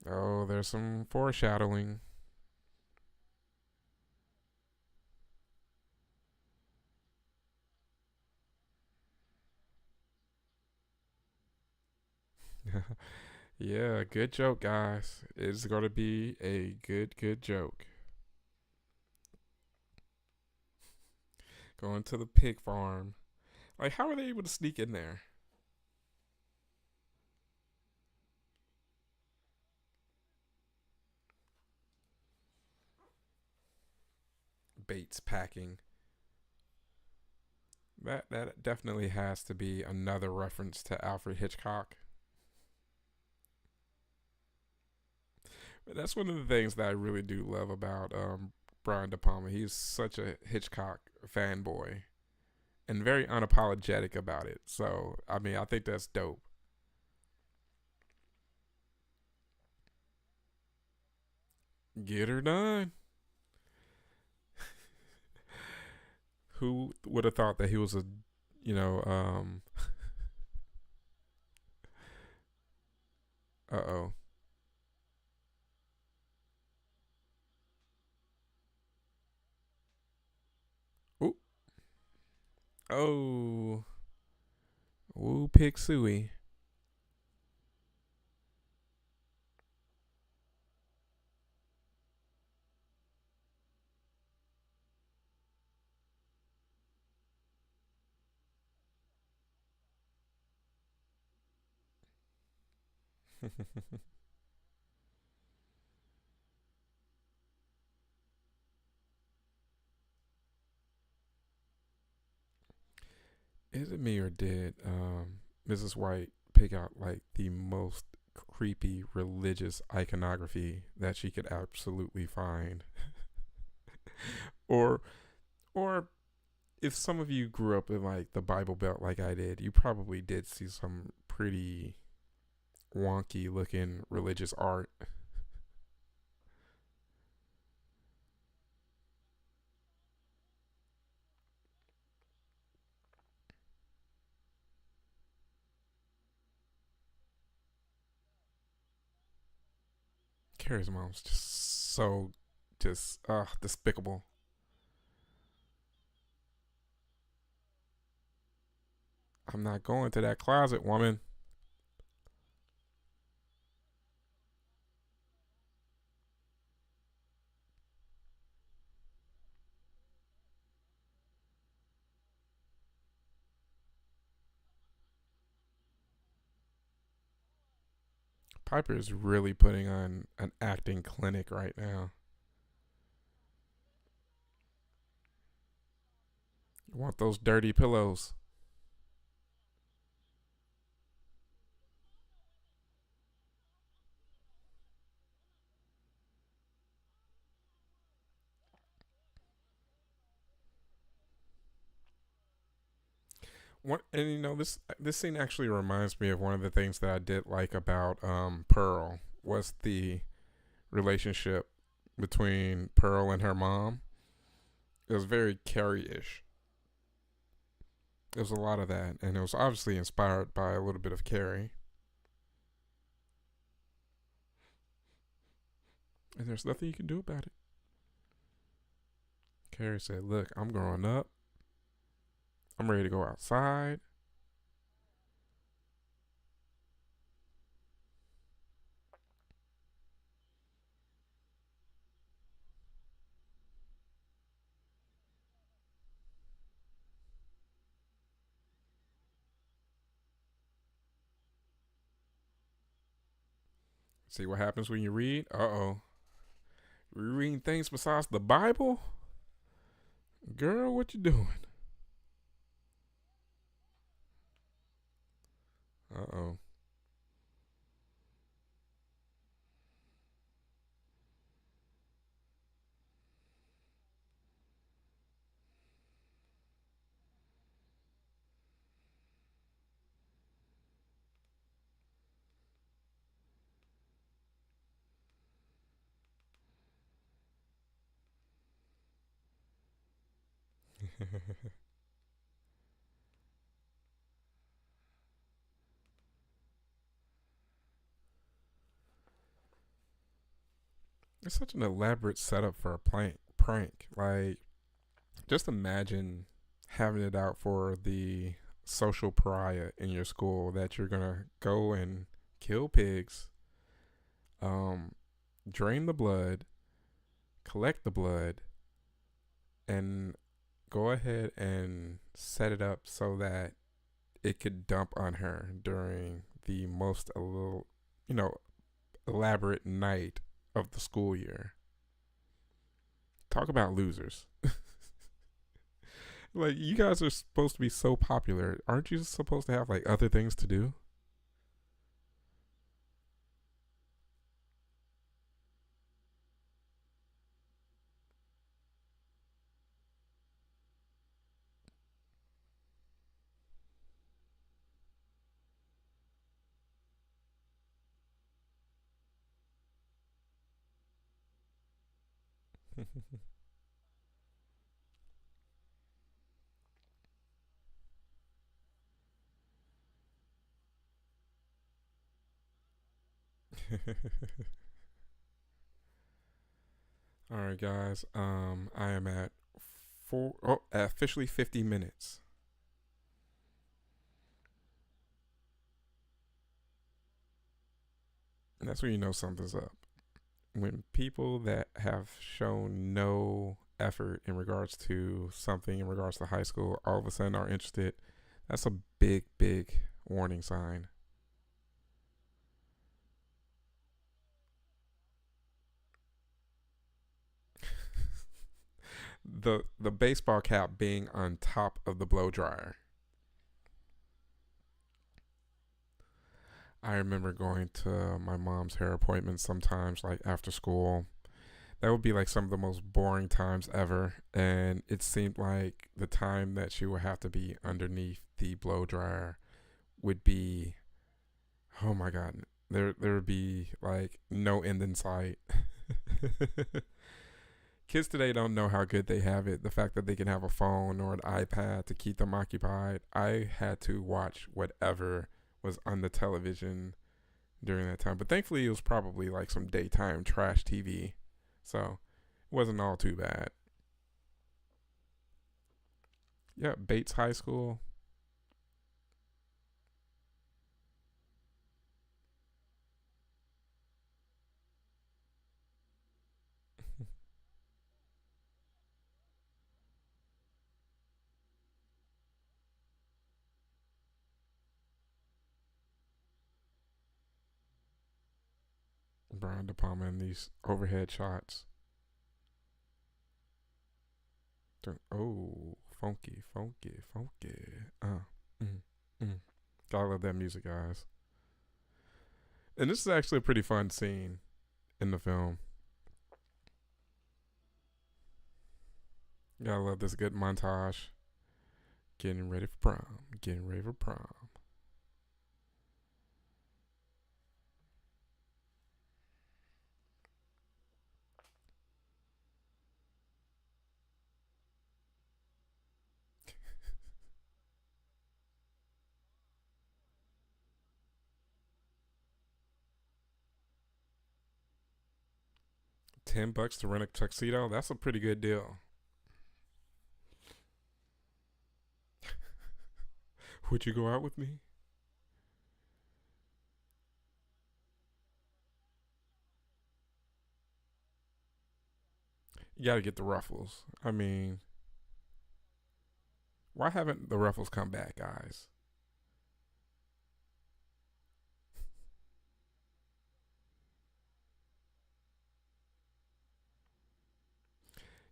Oh, there's some foreshadowing. Yeah, good joke, guys. It's gonna be a good joke. Going to the pig farm. Like, how are they able to sneak in there? Bates packing. That definitely has to be another reference to Alfred Hitchcock. But that's one of the things that I really do love about Brian DePalma. He's such a Hitchcock fanboy and very unapologetic about it. So, I mean, I think that's dope. Get her done. Who would have thought that he was a, you know, uh oh. Ooh. Oh. Woo pig suey. Is it me or did Mrs. White pick out like the most creepy religious iconography that she could absolutely find? or or if some of you grew up in like the Bible Belt like I did, you probably did see some pretty wonky looking religious art. Carrie's mom's just so just despicable. I'm not going to that closet, woman. Piper is really putting on an acting clinic right now. You want those dirty pillows? What and you know this scene actually reminds me of one of the things that I did like about Pearl was the relationship between Pearl and her mom. It was very Carrie-ish. There was a lot of that, and it was obviously inspired by a little bit of Carrie. And there's nothing you can do about it. Carrie said, "Look, I'm growing up. I'm ready to go outside." See what happens when you read? Uh oh. You reading things besides the Bible? Girl, what you doing? Uh oh. It's such an elaborate setup for a prank. Like, just imagine having it out for the social pariah in your school that you're gonna go and kill pigs, um, drain the blood, collect the blood, and go ahead and set it up so that it could dump on her during the most a little, you know, elaborate night of the school year. Talk about losers. Like, you guys are supposed to be so popular. Aren't you supposed to have like other things to do? All right, guys. I am at officially 50 minutes. And that's when you know something's up. When people that have shown no effort in regards to something in regards to high school all of a sudden are interested, that's a big, big warning sign. The baseball cap being on top of the blow dryer. I remember going to my mom's hair appointments sometimes, like after school. That would be like some of the most boring times ever. And it seemed like the time that she would have to be underneath the blow dryer would be, oh my God, there would be like no end in sight. Kids today don't know how good they have it. The fact that they can have a phone or an iPad to keep them occupied. I had to watch whatever was on the television during that time. But thankfully, it was probably like some daytime trash TV. So it wasn't all too bad. Yeah, Bates High School. Brian DePalma in these overhead shots. Oh, funky, funky, funky. Mm, mm. Gotta love that music, guys. And this is actually a pretty fun scene in the film. Gotta love this good montage. Getting ready for prom. Getting ready for prom. 10 bucks to rent a tuxedo. That's a pretty good deal. Would you go out with me? You gotta get the ruffles. I mean, why haven't the ruffles come back, guys?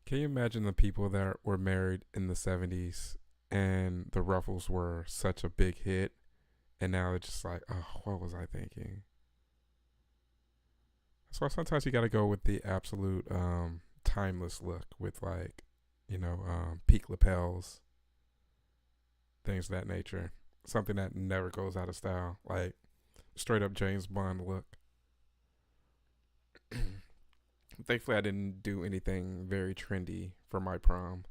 Can you imagine the people that were married in the 70s and the ruffles were such a big hit, and now it's just like, oh, what was I thinking? So sometimes you got to go with the absolute timeless look with like, peak lapels, things of that nature. Something that never goes out of style, like straight up James Bond look. Thankfully, I didn't do anything very trendy for my prom.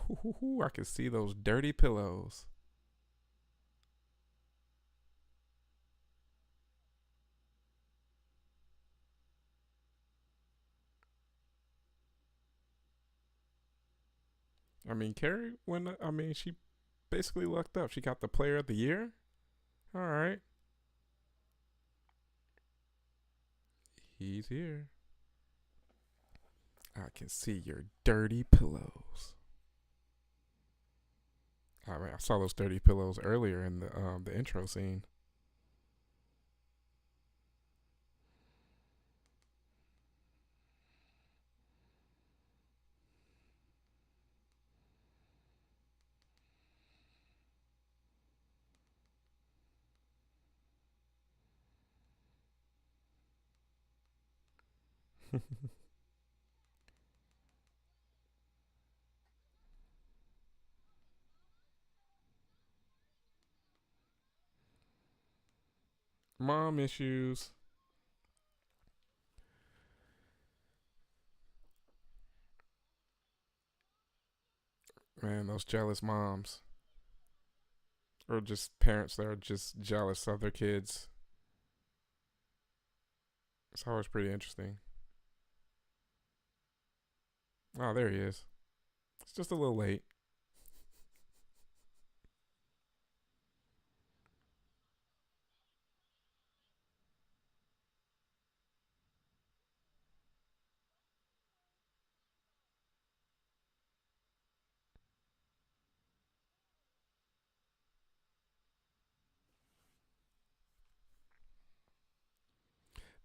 Ooh, I can see those dirty pillows. I mean, Carrie, she basically lucked up. She got the player of the year. All right, he's here. I can see your dirty pillows. All right, I saw those dirty pillows earlier in the intro scene. Mom issues. Man, those jealous moms or just parents that are just jealous of their kids. It's always pretty interesting. Oh, there he is. It's just a little late.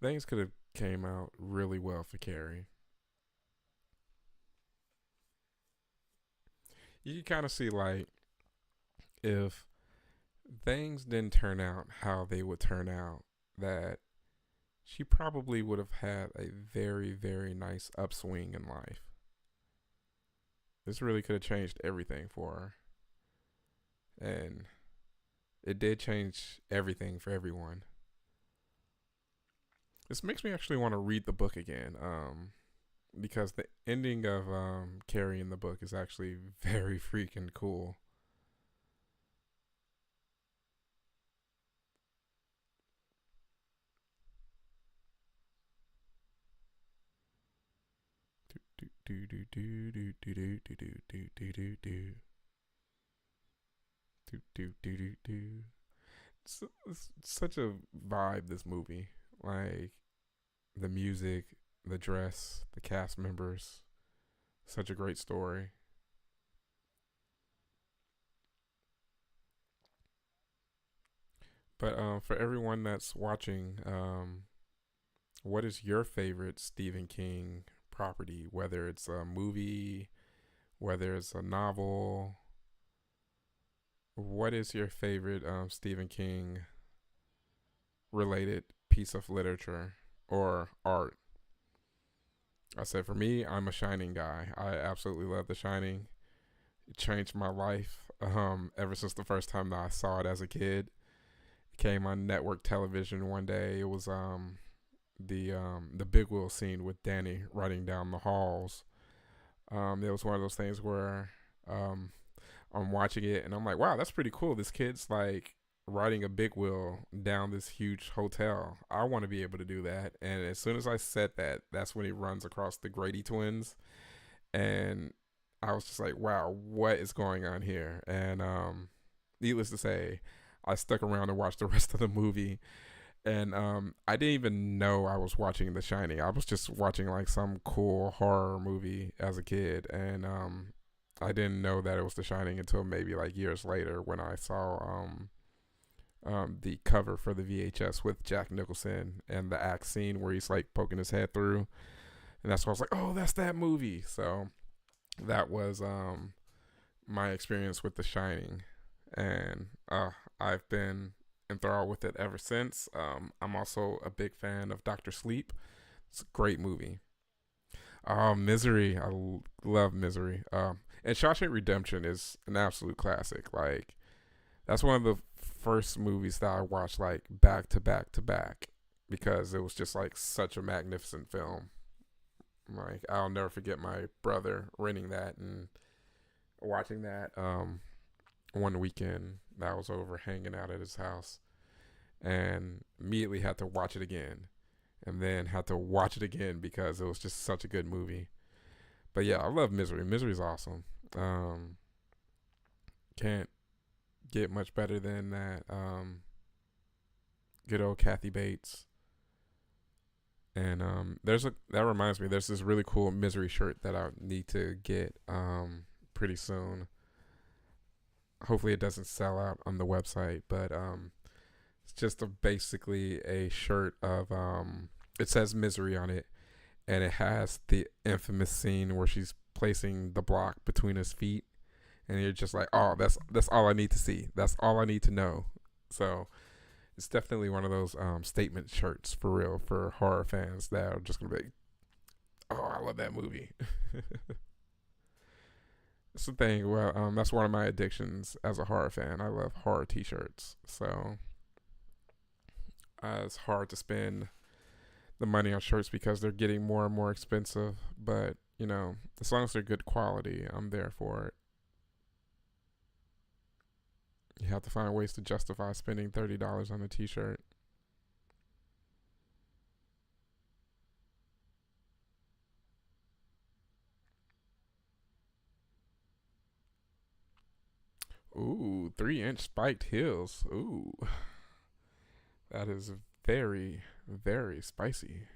Things could have came out really well for Carrie. You can kind of see like if things didn't turn out how they would turn out, that she probably would have had a very, very nice upswing in life. This really could have changed everything for her. And it did change everything for everyone. This makes me actually want to read the book again. Because the ending of Carrie in the book is actually very freaking cool. Do do do do do do do do do do do do do do do do do. It's such a vibe. This movie, like the music, the dress, the cast members. Such a great story. But for everyone that's watching, what is your favorite Stephen King property? Whether it's a movie, whether it's a novel, what is your favorite Stephen King related piece of literature or art? I said for me, I'm a Shining guy. I absolutely love The Shining. It changed my life ever since the first time that I saw it as a kid. It came on network television one day. It was the big wheel scene with Danny running down the halls. It was one of those things where um, I'm watching it and I'm like, wow, that's pretty cool. This kid's like riding a big wheel down this huge hotel. I want to be able to do that. And as soon as I said that, that's when he runs across the Grady twins. And I was just like, wow, what is going on here? And needless to say, I stuck around and watched the rest of the movie. And I didn't even know I was watching The Shining. I was just watching like some cool horror movie as a kid. And I didn't know that it was The Shining until maybe like years later when I saw the cover for the VHS with Jack Nicholson and the axe scene where he's like poking his head through. And that's why I was like, oh, that's that movie. So that was my experience with The Shining. And I've been enthralled with it ever since. I'm also a big fan of Doctor Sleep. It's a great movie. Misery. Love Misery. And Shawshank Redemption is an absolute classic. Like that's one of the first movies that I watched like back to back to back because it was just like such a magnificent film. Like I'll never forget my brother renting that and watching that one weekend that I was over hanging out at his house and immediately had to watch it again and then had to watch it again because it was just such a good movie. But yeah, I love Misery. Misery's awesome. Um, can't get much better than that. Good old Kathy Bates. And there's a that reminds me. There's this really cool Misery shirt that I need to get pretty soon. Hopefully, it doesn't sell out on the website, but it's just basically a shirt of it says Misery on it, and it has the infamous scene where she's placing the block between his feet, and you're just like, oh, that's all I need to see. That's all I need to know. So it's definitely one of those statement shirts for real for horror fans that are just gonna be, like, oh, I love that movie. That's the thing. Well, that's one of my addictions as a horror fan. I love horror T-shirts. So it's hard to spend the money on shirts because they're getting more and more expensive. But as long as they're good quality, I'm there for it. have to find ways to justify spending $30 on a T-shirt. Ooh, 3-inch spiked heels. Ooh, that is very, very spicy.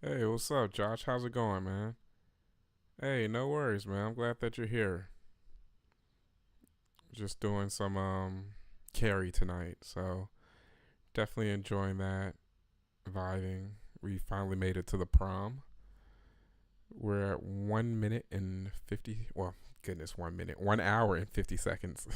Hey, what's up, Josh? How's it going, man? Hey, no worries, man. I'm glad that you're here. Just doing some Carrie tonight, so definitely enjoying that, vibing. We finally made it to the prom. We're at 1 minute and 50. Well, goodness, 1 minute, 1 hour and 50 seconds.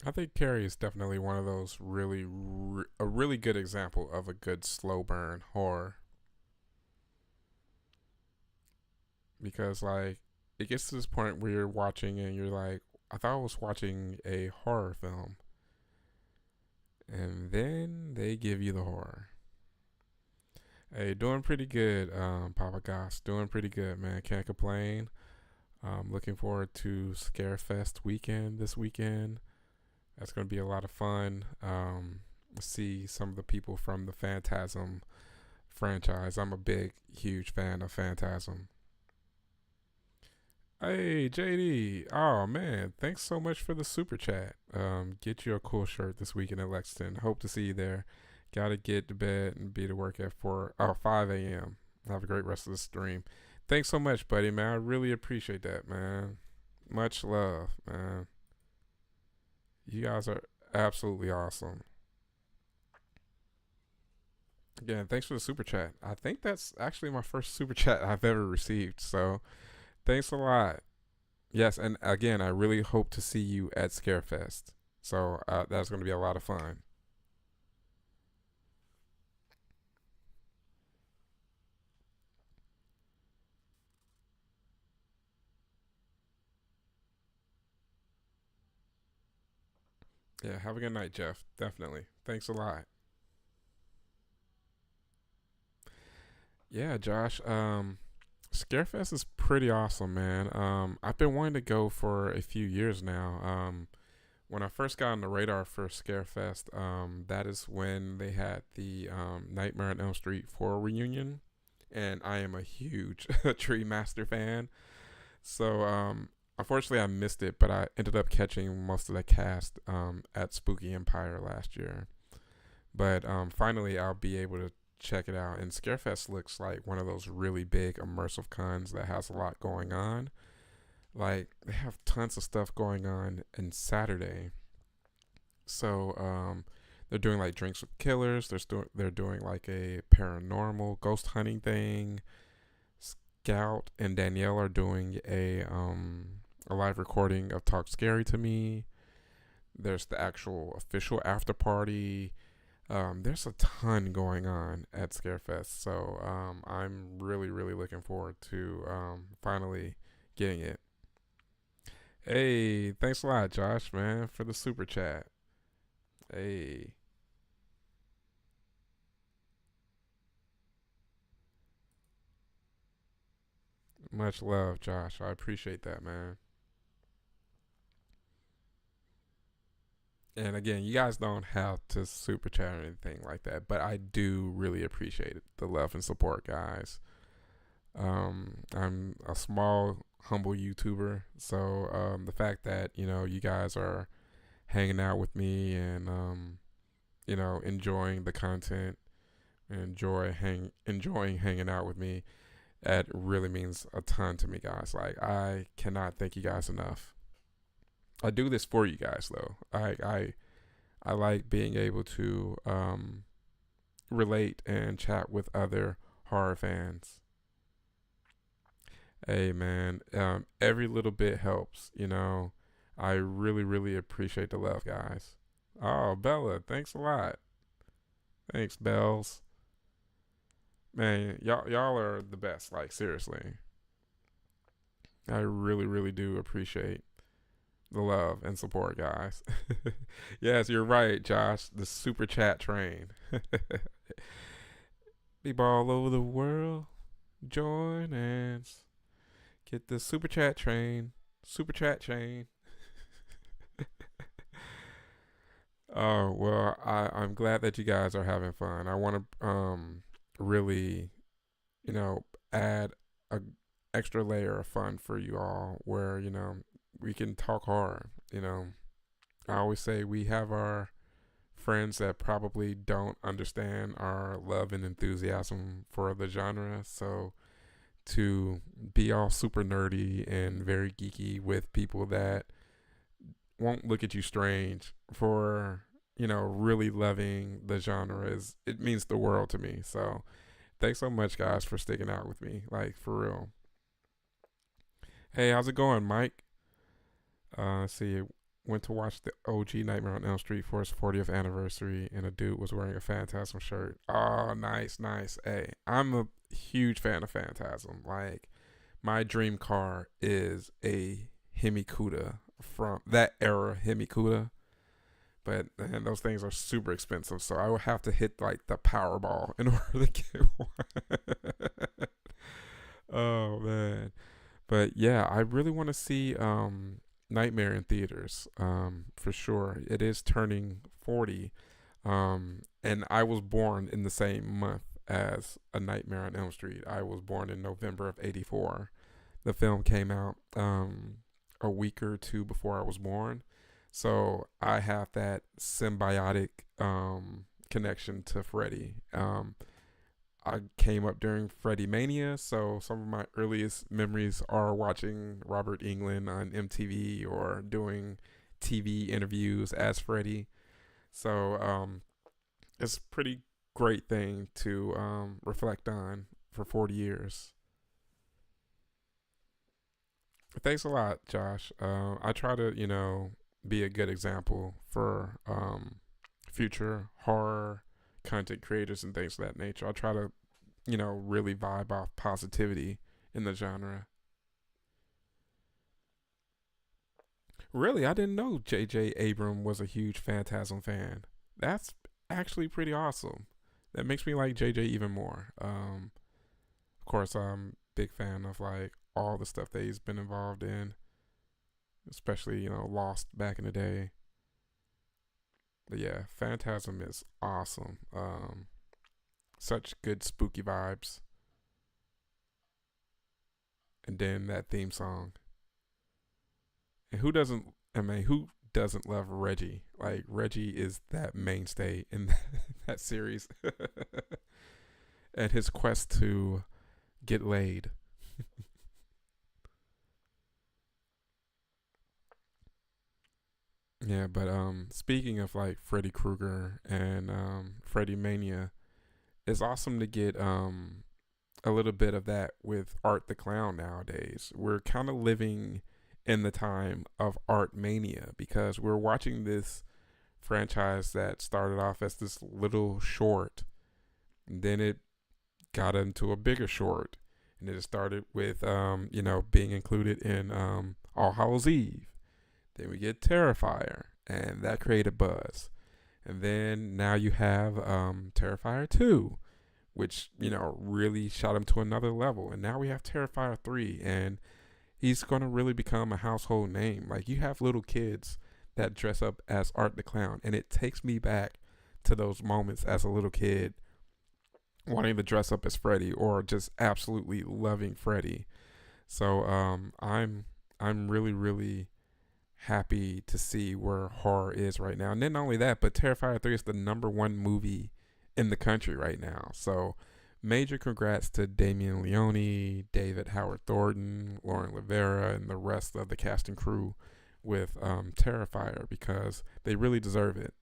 I think Carrie is definitely one of those a really good example of a good slow burn horror because like it gets to this point where you're watching and you're like, I thought I was watching a horror film, and then they give you the horror. Hey, doing pretty good, Papa Goss. Doing pretty good, man. Can't complain. Looking forward to Scarefest weekend this weekend. That's going to be a lot of fun. See some of the people from the Phantasm franchise. I'm a big, huge fan of Phantasm. Hey, JD. Oh, man. Thanks so much for the super chat. Get you a cool shirt this weekend in Lexington. Hope to see you there. Gotta get to bed and be to work at 5 a.m. Have a great rest of the stream. Thanks so much, buddy, man. I really appreciate that, man. Much love, man. You guys are absolutely awesome. Again, thanks for the super chat. I think that's actually my first super chat I've ever received. So thanks a lot. Yes, and again, I really hope to see you at Scarefest. So that's going to be a lot of fun. Yeah, have a good night, Jeff. Definitely. Thanks a lot. Yeah, Josh. Scarefest is pretty awesome, man. I've been wanting to go for a few years now. When I first got on the radar for Scarefest, that is when they had the Nightmare on Elm Street 4 reunion, and I am a huge Tree Master fan. So, unfortunately, I missed it, but I ended up catching most of the cast at Spooky Empire last year. But finally, I'll be able to check it out. And Scarefest looks like one of those really big immersive cons that has a lot going on. Like they have tons of stuff going on in Saturday. So they're doing like drinks with killers. They're doing like a paranormal ghost hunting thing. Scout and Danielle are doing a live recording of Talk Scary to Me. There's the actual official after party. There's a ton going on at Scarefest, so I'm really, really looking forward to finally getting it. Hey, thanks a lot, Josh, man, for the super chat. Hey, much love, Josh. I appreciate that, man. And again, you guys don't have to super chat or anything like that, but I do really appreciate it, the love and support, guys. I'm a small, humble YouTuber, so the fact that you guys are hanging out with me and enjoying the content, enjoying hanging out with me, that really means a ton to me, guys. Like I cannot thank you guys enough. I do this for you guys, though. I like being able to relate and chat with other horror fans. Hey man, every little bit helps. I really, really appreciate the love, guys. Oh, Bella, thanks a lot. Thanks, Bells. Man, y'all are the best. Like seriously, I really really do appreciate the love and support, guys. Yes, you're right, Josh. The super chat train. People all over the world join hands. Get the super chat train. Super chat chain. Oh well, I'm glad that you guys are having fun. I want to really you know add a extra layer of fun for you all, where we can talk horror. I always say we have our friends that probably don't understand our love and enthusiasm for the genre. So to be all super nerdy and very geeky with people that won't look at you strange for really loving the genre, is it means the world to me. So thanks so much, guys, for sticking out with me, like for real. Hey, how's it going, Mike? Let's see. Went to watch the OG Nightmare on Elm Street for his 40th anniversary, and a dude was wearing a Phantasm shirt. Oh, nice, nice. Hey, I'm a huge fan of Phantasm. Like, my dream car is a Hemi Cuda, from that era Hemi Cuda. But man, those things are super expensive, so I would have to hit like the Powerball in order to get one. Oh man. But yeah, I really want to see Nightmare in theaters, for sure. It is turning 40, and I was born in the same month as A Nightmare on Elm Street. I was born in November of '84. The film came out a week or two before I was born, so I have that symbiotic connection to Freddy. I came up during Freddy Mania, so some of my earliest memories are watching Robert Englund on MTV or doing TV interviews as Freddy. So it's a pretty great thing to reflect on for 40 years. Thanks a lot, Josh. I try to, be a good example for future horror content creators and things of that nature. I try to really vibe off positivity in the genre. Really, I didn't know J.J. Abram was a huge Phantasm fan. That's actually pretty awesome. That makes me like J.J. even more. Of course, I'm a big fan of like all the stuff that he's been involved in, especially Lost back in the day. But yeah, Phantasm is awesome. Such good spooky vibes, and then that theme song. And who doesn't? I mean, who doesn't love Reggie? Like Reggie is that mainstay in that series, and his quest to get laid. Yeah, but speaking of like Freddy Krueger and Freddy Mania, it's awesome to get a little bit of that with Art the Clown nowadays. We're kind of living in the time of Art Mania because we're watching this franchise that started off as this little short, and then it got into a bigger short, and it started with being included in All Hallows Eve. Then we get Terrifier, and that created buzz. And then now you have Terrifier 2, which, really shot him to another level. And now we have Terrifier 3, and he's going to really become a household name. Like, you have little kids that dress up as Art the Clown, and it takes me back to those moments as a little kid wanting to dress up as Freddy or just absolutely loving Freddy. So I'm really, really happy to see where horror is right now. And then not only that, but Terrifier 3 is the number one movie in the country right now. So major congrats to Damien Leone, David Howard Thornton, Lauren Rivera, and the rest of the cast and crew with Terrifier, because they really deserve it.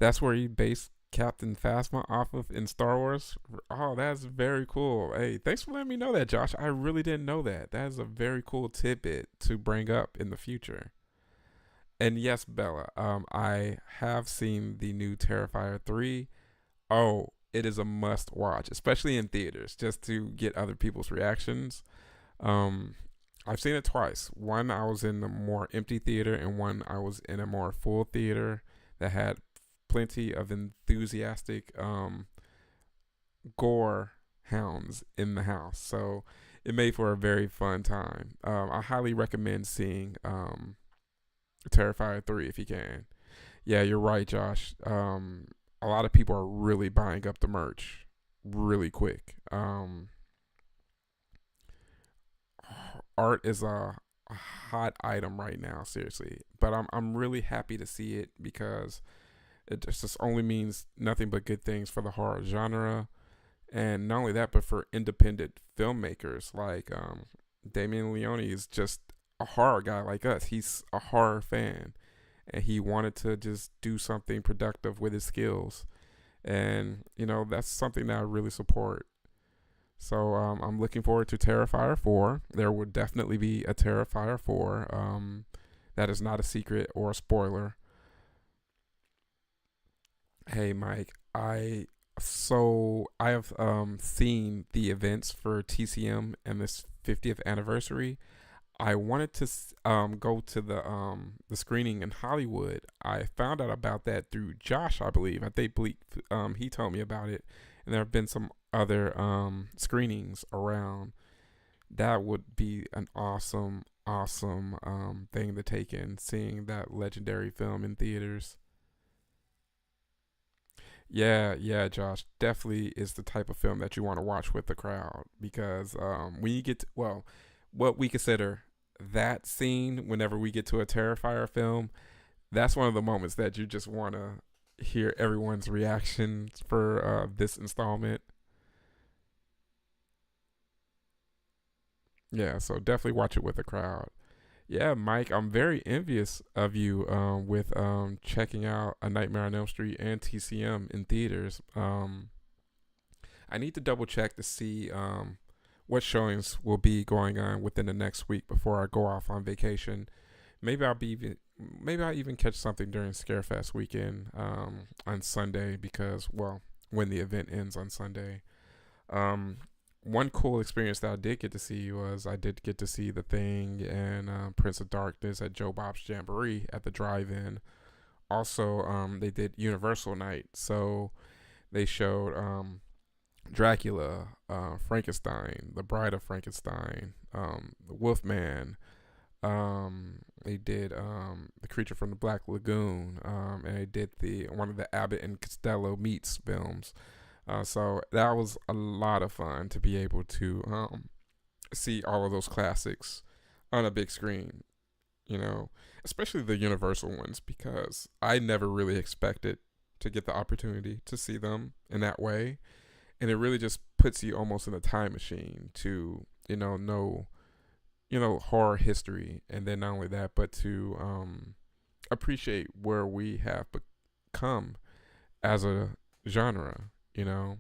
That's where he based Captain Phasma off of in Star Wars. Oh, that's very cool. Hey, thanks for letting me know that, Josh. I really didn't know that. That is a very cool tidbit to bring up in the future. And yes, Bella, I have seen the new Terrifier 3. Oh, it is a must watch, especially in theaters, just to get other people's reactions. Um, I've seen it twice. One, I was in a more empty theater, and one, I was in a more full theater that had plenty of enthusiastic gore hounds in the house. So it made for a very fun time. I highly recommend seeing Terrifier 3 if you can. Yeah, you're right, Josh. A lot of people are really buying up the merch really quick. Art is a hot item right now, seriously. But I'm really happy to see it because it just only means nothing but good things for the horror genre, and not only that, but for independent filmmakers like Damien Leone is just a horror guy like us. He's a horror fan, and he wanted to just do something productive with his skills, and that's something that I really support. So I'm looking forward to Terrifier 4. There will definitely be a Terrifier 4. That is not a secret or a spoiler. Hey Mike, I have seen the events for TCM and this 50th anniversary. I wanted to go to the screening in Hollywood. I found out about that through Josh, I believe. I think he told me about it, and there have been some other screenings around. That would be an awesome thing to take in, seeing that legendary film in theaters. Yeah, yeah, Josh, definitely is the type of film that you want to watch with the crowd because when you get to, well, what we consider that scene whenever we get to a Terrifier film, that's one of the moments that you just want to hear everyone's reactions for this installment. Yeah, so definitely watch it with the crowd. Yeah, Mike, I'm very envious of you with checking out A Nightmare on Elm Street and TCM in theaters. I need to double check to see what showings will be going on within the next week before I go off on vacation. Maybe maybe I'll even catch something during Scarefest weekend on Sunday because when the event ends on Sunday. Um, One cool experience that I did get to see was I did get to see The Thing and Prince of Darkness at Joe Bob's Jamboree at the drive-in. Also, they did Universal Night, so they showed Dracula, Frankenstein, The Bride of Frankenstein, The Wolfman. They did The Creature from the Black Lagoon, and they did the one of the Abbott and Costello meets films. So that was a lot of fun to be able to see all of those classics on a big screen, you know, especially the Universal ones, because I never really expected to get the opportunity to see them in that way. And it really just puts you almost in a time machine to, know, horror history. And then not only that, but to appreciate where we have become as a genre, you know.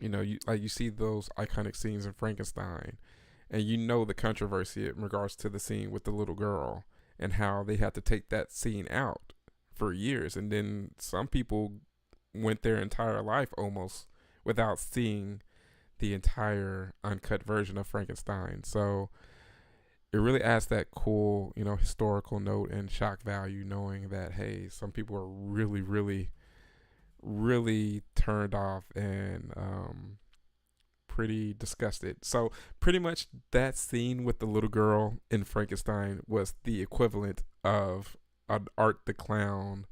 You see those iconic scenes in Frankenstein, and the controversy in regards to the scene with the little girl and how they had to take that scene out for years, and then some people went their entire life almost without seeing the entire uncut version of Frankenstein. So it really adds that cool, historical note and shock value, knowing that hey, some people are really, really, really turned off and pretty disgusted. So pretty much that scene with the little girl in Frankenstein was the equivalent of an Art the Clown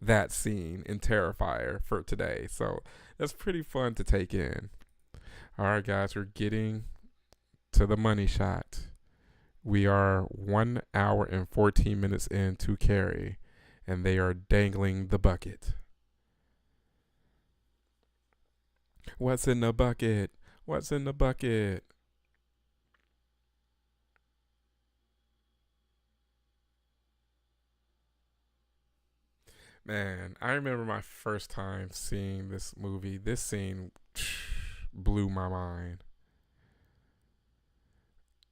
that scene in Terrifier for today. So that's pretty fun to take in. All right, guys, we're getting to the money shot. We are 1 hour and 14 minutes into Carrie, and they are dangling the bucket. What's in the bucket? What's in the bucket? Man, I remember my first time seeing this movie. This scene blew my mind.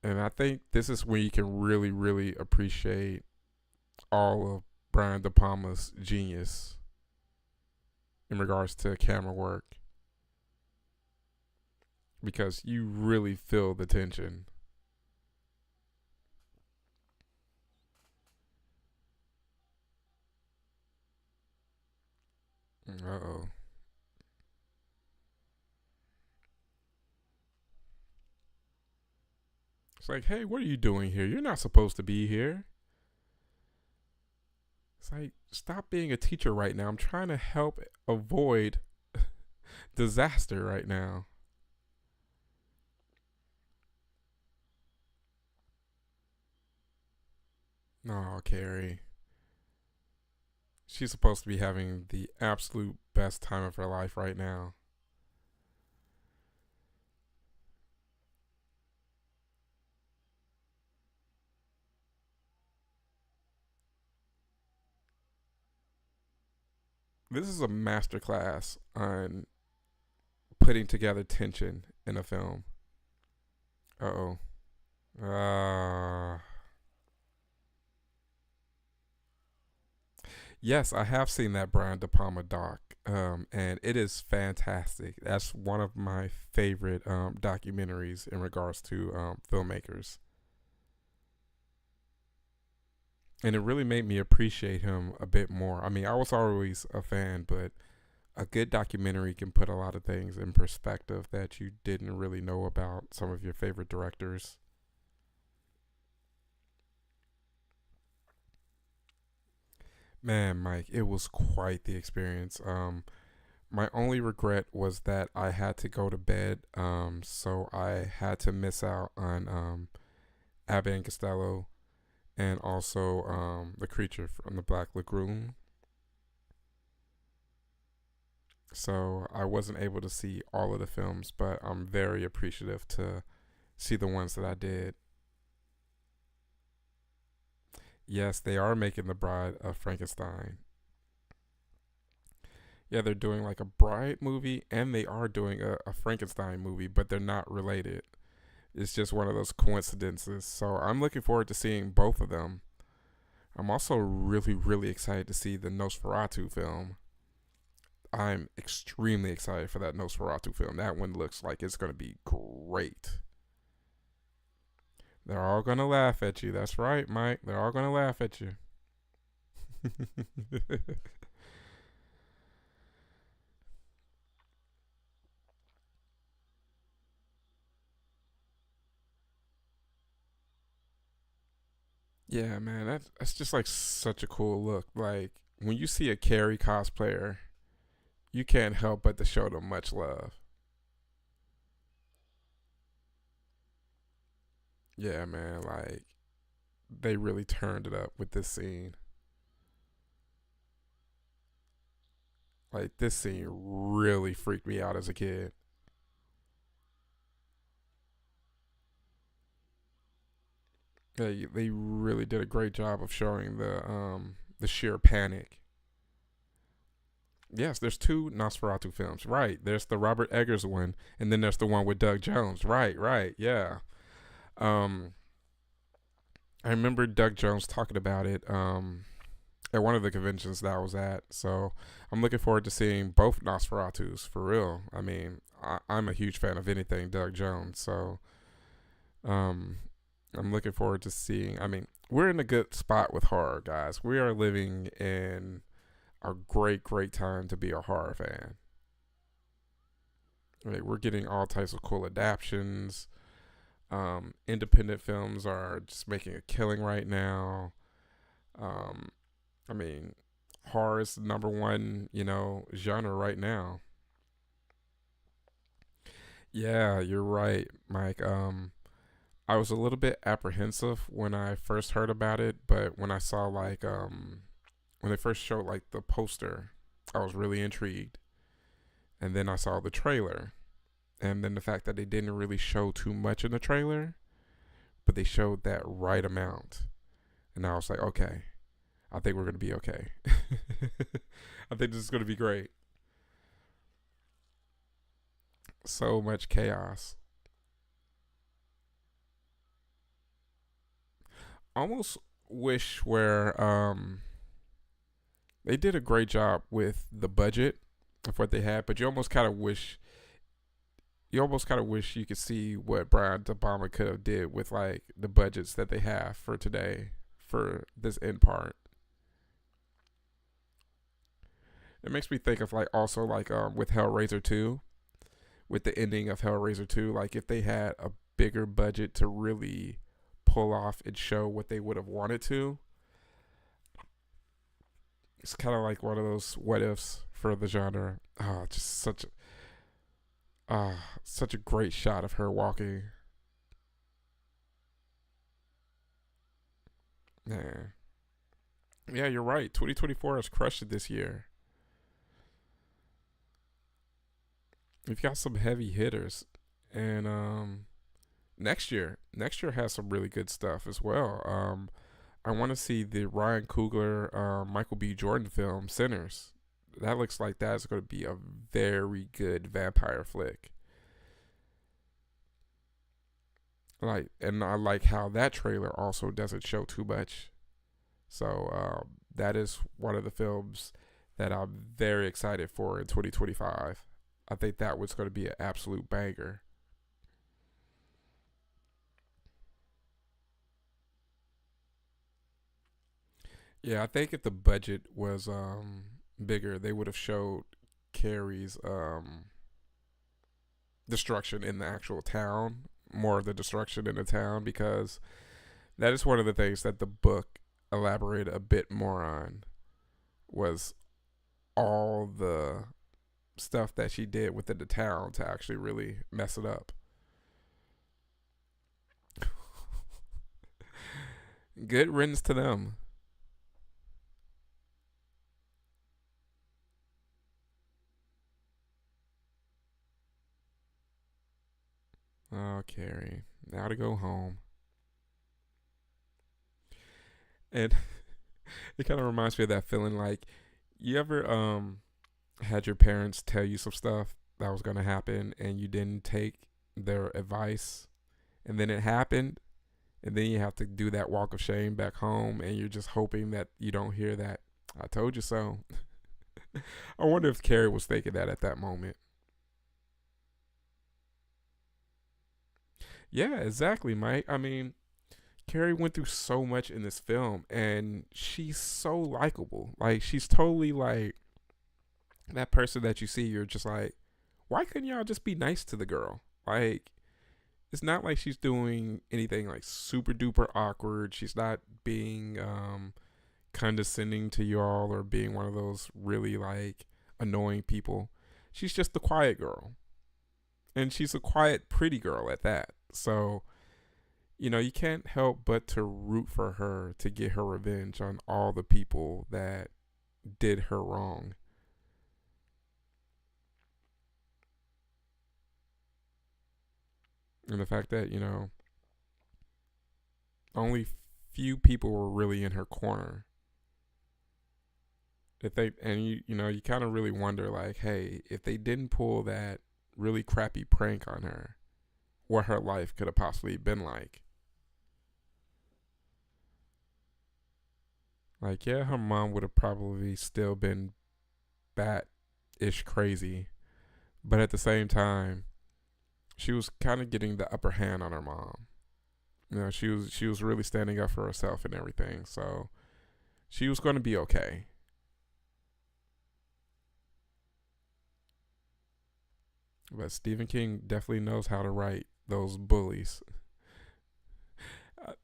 And I think this is when you can really, really appreciate all of Brian DePalma's genius in regards to camera work because you really feel the tension. Uh oh. It's like, hey, what are you doing here? You're not supposed to be here. It's like, stop being a teacher right now. I'm trying to help avoid disaster right now. No, Carrie. She's supposed to be having the absolute best time of her life right now. This is a masterclass on putting together tension in a film. Uh oh. Yes, I have seen that Brian De Palma doc, and it is fantastic. That's one of my favorite documentaries in regards to filmmakers, and it really made me appreciate him a bit more. I mean, I was always a fan, but a good documentary can put a lot of things in perspective that you didn't really know about some of your favorite directors. Man, Mike, it was quite the experience. My only regret was that I had to go to bed, so I had to miss out on Abbott and Costello and also the creature from the Black Lagoon. So I wasn't able to see all of the films, but I'm very appreciative to see the ones that I did. Yes, they are making the Bride of Frankenstein. Yeah, they're doing like a Bride movie and they are doing a Frankenstein movie, but they're not related. It's just one of those coincidences. So I'm looking forward to seeing both of them. I'm also really, really excited to see the Nosferatu film. I'm extremely excited for that Nosferatu film. That one looks like it's going to be great. They're all going to laugh at you. That's right, Mike. They're all going to laugh at you. Yeah, man, that's just like such a cool look. Like when you see a Carrie cosplayer, you can't help but to show them much love. Yeah, man, like they really turned it up with this scene. Like this scene really freaked me out as a kid. They really did a great job of showing the sheer panic. Yes, there's two Nosferatu films. Right. There's the Robert Eggers one, and then there's the one with Doug Jones. Right, right, yeah. Um, I remember Doug Jones talking about it at one of the conventions that I was at. So I'm looking forward to seeing both Nosferatus for real. I mean, I'm a huge fan of anything Doug Jones. So um, I'm looking forward to seeing. I mean, we're in a good spot with horror, guys. We are living in a great, great time to be a horror fan. Right, we're getting all types of cool adaptations. Independent films are just making a killing right now. Um, I mean, horror is the number one, genre right now. Yeah, you're right, Mike. I was a little bit apprehensive when I first heard about it, but when I saw when they first showed like the poster, I was really intrigued. And then I saw the trailer, and then the fact that they didn't really show too much in the trailer, but they showed that right amount, and I was like, okay, I think we're gonna be okay. I think this is gonna be great. So much chaos. Almost wish where they did a great job with the budget of what they had, but you almost kind of wish you could see what Brian DePalma could have did with like the budgets that they have for today for this end part. It makes me think of like also like with Hellraiser 2, with the ending of Hellraiser 2, like if they had a bigger budget to really pull off and show what they would have wanted to, it's kind of like one of those what ifs for the genre. Oh, just such a great shot of her walking. Yeah, yeah, you're right. 2024 has crushed it this year. We've got some heavy hitters, and next year has some really good stuff as well. I want to see the Ryan Coogler, Michael B. Jordan film Sinners. That looks like that's going to be a very good vampire flick. And I like how that trailer also doesn't show too much. So that is one of the films that I'm very excited for in 2025. I think that was going to be an absolute banger. Yeah, I think if the budget was bigger, they would have showed Carrie's destruction in the actual town, more of the destruction in the town, because that is one of the things that the book elaborated a bit more on, was all the stuff that she did within the town to actually really mess it up. Good riddance to them. Oh, Carrie, now to go home. And it kind of reminds me of that feeling like you ever had your parents tell you some stuff that was going to happen and you didn't take their advice, and then it happened, and then you have to do that walk of shame back home, and you're just hoping that you don't hear that "I told you so." I wonder if Carrie was thinking that at that moment. Yeah, exactly, Mike. I mean, Carrie went through so much in this film, and she's so likable. Like, she's totally like that person that you see. You're just like, why couldn't y'all just be nice to the girl? Like, it's not like she's doing anything like super duper awkward. She's not being condescending to y'all or being one of those really like annoying people. She's just the quiet girl, and she's a quiet, pretty girl at that. So you can't help but to root for her to get her revenge on all the people that did her wrong. And the fact that, only few people were really in her corner. If they and you kind of really wonder like, hey, if they didn't pull that really crappy prank on her, what her life could have possibly been like. Like, yeah, her mom would have probably still been bat ish crazy, but at the same time, she was kind of getting the upper hand on her mom. She was really standing up for herself and everything. So she was going to be okay. But Stephen King definitely knows how to write those bullies.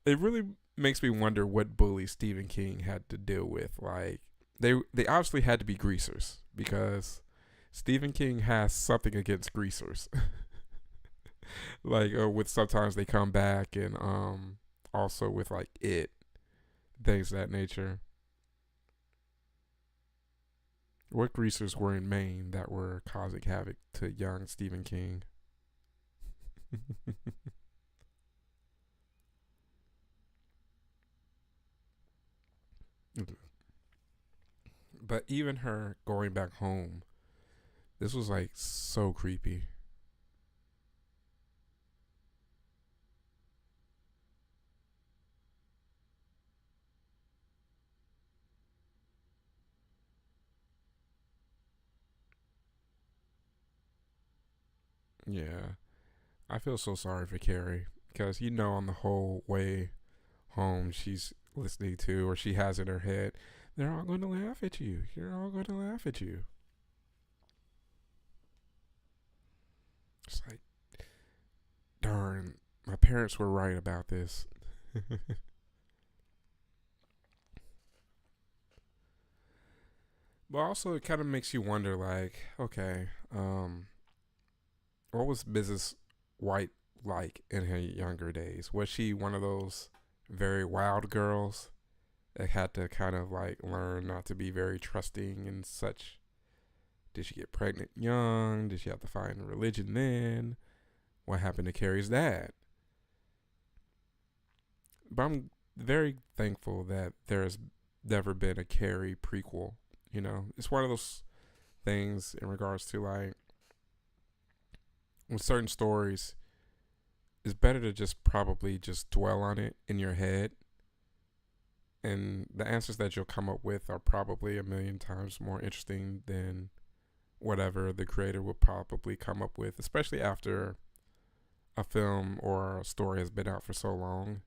It really makes me wonder what bullies Stephen King had to deal with. Like, they obviously had to be greasers, because Stephen King has something against greasers. Like, with sometimes they come back, and also with like things of that nature. What greasers were in Maine that were causing havoc to young Stephen King? But even her going back home, this was like so creepy. Yeah, I feel so sorry for Carrie because on the whole way home she's listening to or she has in her head, they're all going to laugh at you. You're all going to laugh at you. It's like, darn, my parents were right about this. But also, it kind of makes you wonder, like, okay, what was Mrs. White like in her younger days? Was she one of those very wild girls that had to kind of like learn not to be very trusting and such? Did she get pregnant young? Did she have to find religion then? What happened to Carrie's dad? But I'm very thankful that there's never been a Carrie prequel. It's one of those things in regards to like with certain stories, it's better to just probably just dwell on it in your head. And the answers that you'll come up with are probably a million times more interesting than whatever the creator would probably come up with, especially after a film or a story has been out for so long.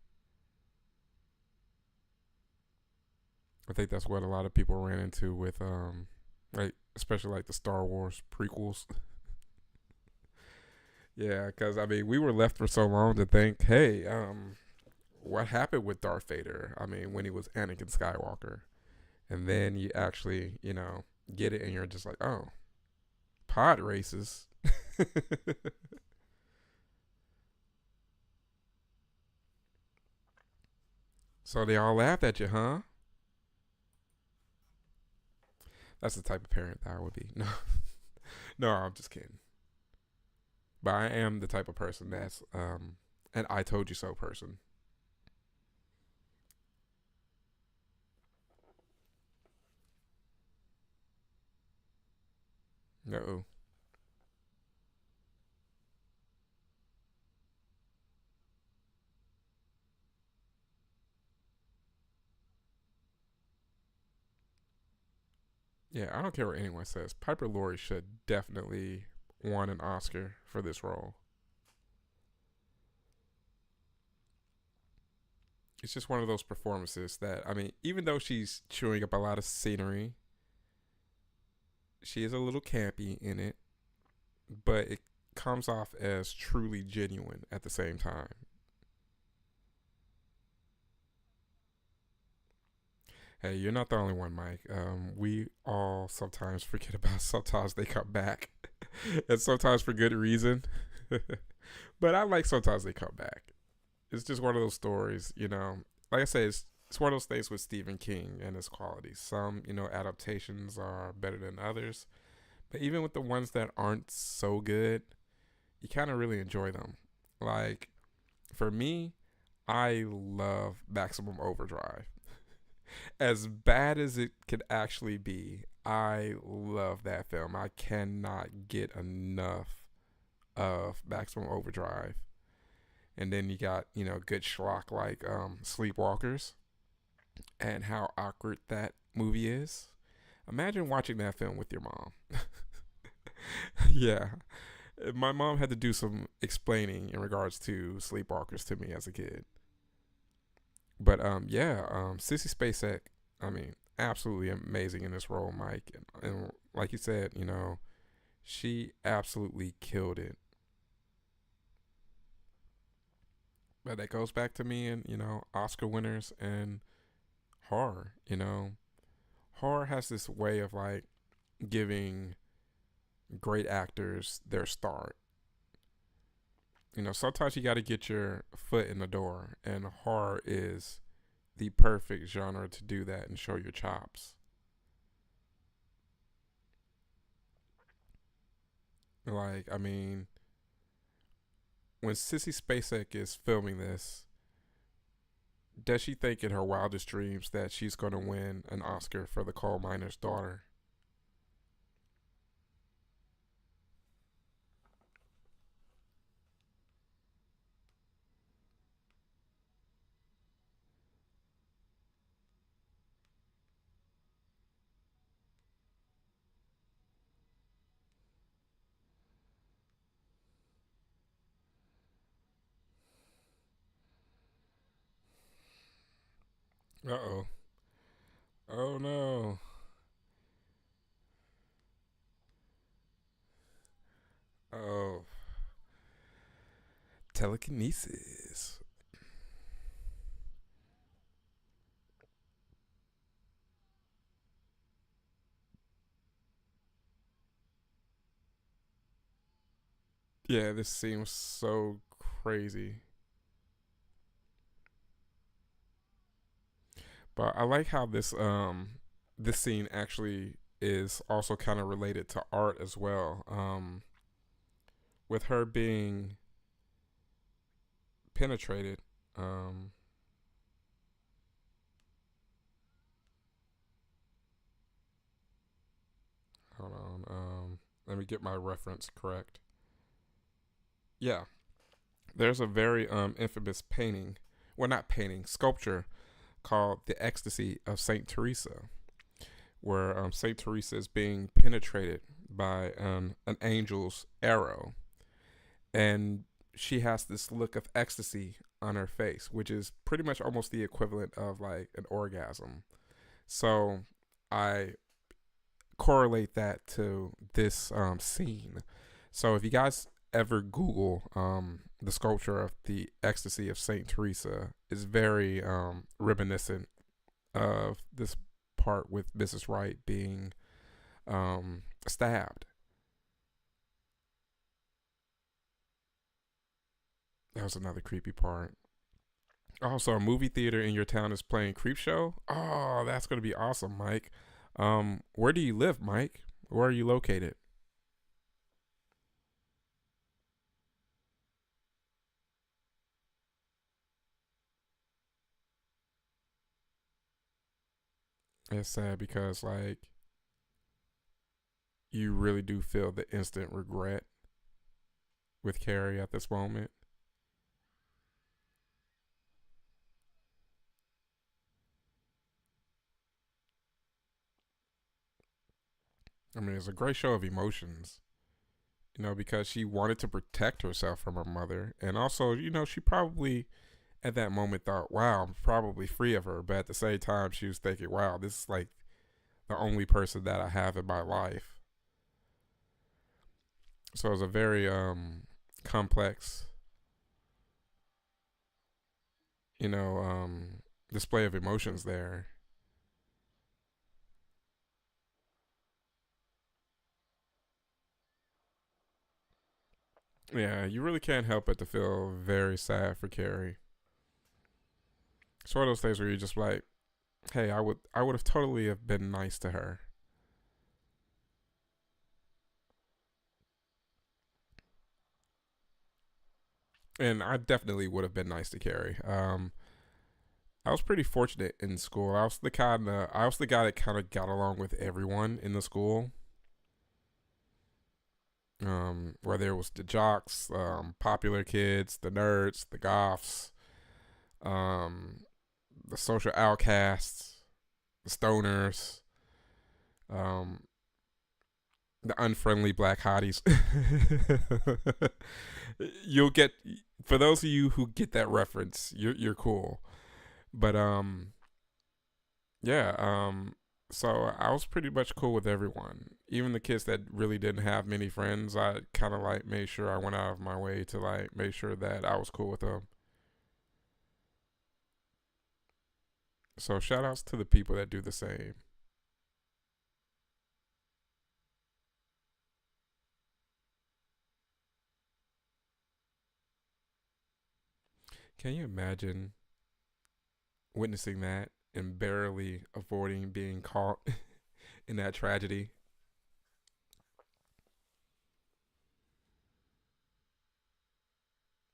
I think that's what a lot of people ran into with like especially like the Star Wars prequels. Yeah, because I mean, we were left for so long to think, hey, what happened with Darth Vader? I mean, when he was Anakin Skywalker, and then you actually, get it, and you're just like, oh, pod races. So they all laughed at you, huh? That's the type of parent that I would be. No, no, I'm just kidding. But I am the type of person that's an I told you so person. No. Yeah, I don't care what anyone says. Piper Laurie should definitely won an Oscar for this role. It's just one of those performances that I mean, even though she's chewing up a lot of scenery, she is a little campy in it, but it comes off as truly genuine at the same time. Hey, you're not the only one, Mike. We all sometimes forget about sometimes they come back, and sometimes for good reason. But I like sometimes they come back. It's just one of those stories, Like I say, it's one of those things with Stephen King and his qualities. Some, adaptations are better than others, but even with the ones that aren't so good, you kind of really enjoy them. Like for me, I love Maximum Overdrive. As bad as it could actually be, I love that film. I cannot get enough of Maximum Overdrive. And then you got, good schlock like Sleepwalkers and how awkward that movie is. Imagine watching that film with your mom. Yeah. My mom had to do some explaining in regards to Sleepwalkers to me as a kid. But yeah, Sissy Spacek, I mean, absolutely amazing in this role, Mike. And like you said, she absolutely killed it. But that goes back to me and, Oscar winners and horror, Horror has this way of like giving great actors their start. Sometimes you got to get your foot in the door, and horror is the perfect genre to do that and show your chops. Like, I mean, when Sissy Spacek is filming this, does she think in her wildest dreams that she's going to win an Oscar for The Coal Miner's Daughter? Uh oh. Oh no. Oh. Telekinesis. Yeah, this seems so crazy. But I like how this scene actually is also kind of related to art as well. With her being penetrated. Um, Hold on. Let me get my reference correct. Yeah, there's a very infamous painting. Well, not painting, sculpture called "The Ecstasy of Saint Teresa," where Saint Teresa is being penetrated by an angel's arrow, and she has this look of ecstasy on her face, which is pretty much almost the equivalent of like an orgasm. So I correlate that to this scene. So if you guys ever Google the sculpture of the ecstasy of Saint Teresa, is very reminiscent of this part with Mrs. Wright being stabbed. That was another creepy part. Also, a movie theater in your town is playing Creep Show. Oh, that's gonna be awesome, Mike. Where do you live, Mike? Where are you located? It's sad because like you really do feel the instant regret with Carrie at this moment. I mean, it's a great show of emotions, because she wanted to protect herself from her mother. And also, she probably at that moment thought, wow, I'm probably free of her. But at the same time, she was thinking, wow, this is like the only person that I have in my life. So it was a very complex, you know, display of emotions there. Yeah, you really can't help but to feel very sad for Carrie. It's one of those things where you're just like, hey, I would have totally have been nice to her. And I definitely would have been nice to Carrie. I was pretty fortunate in school. I was the guy that kind of got along with everyone in the school. Whether it was the jocks, popular kids, the nerds, the goths, um, the social outcasts, the stoners, um, the unfriendly black hotties. You'll get For those of you who get that reference, you're cool. But yeah, so I was pretty much cool with everyone. Even the kids that really didn't have many friends, I kind of like made sure I went out of my way to like make sure that I was cool with them. So shout outs to the people that do the same. Can you imagine witnessing that and barely avoiding being caught in that tragedy?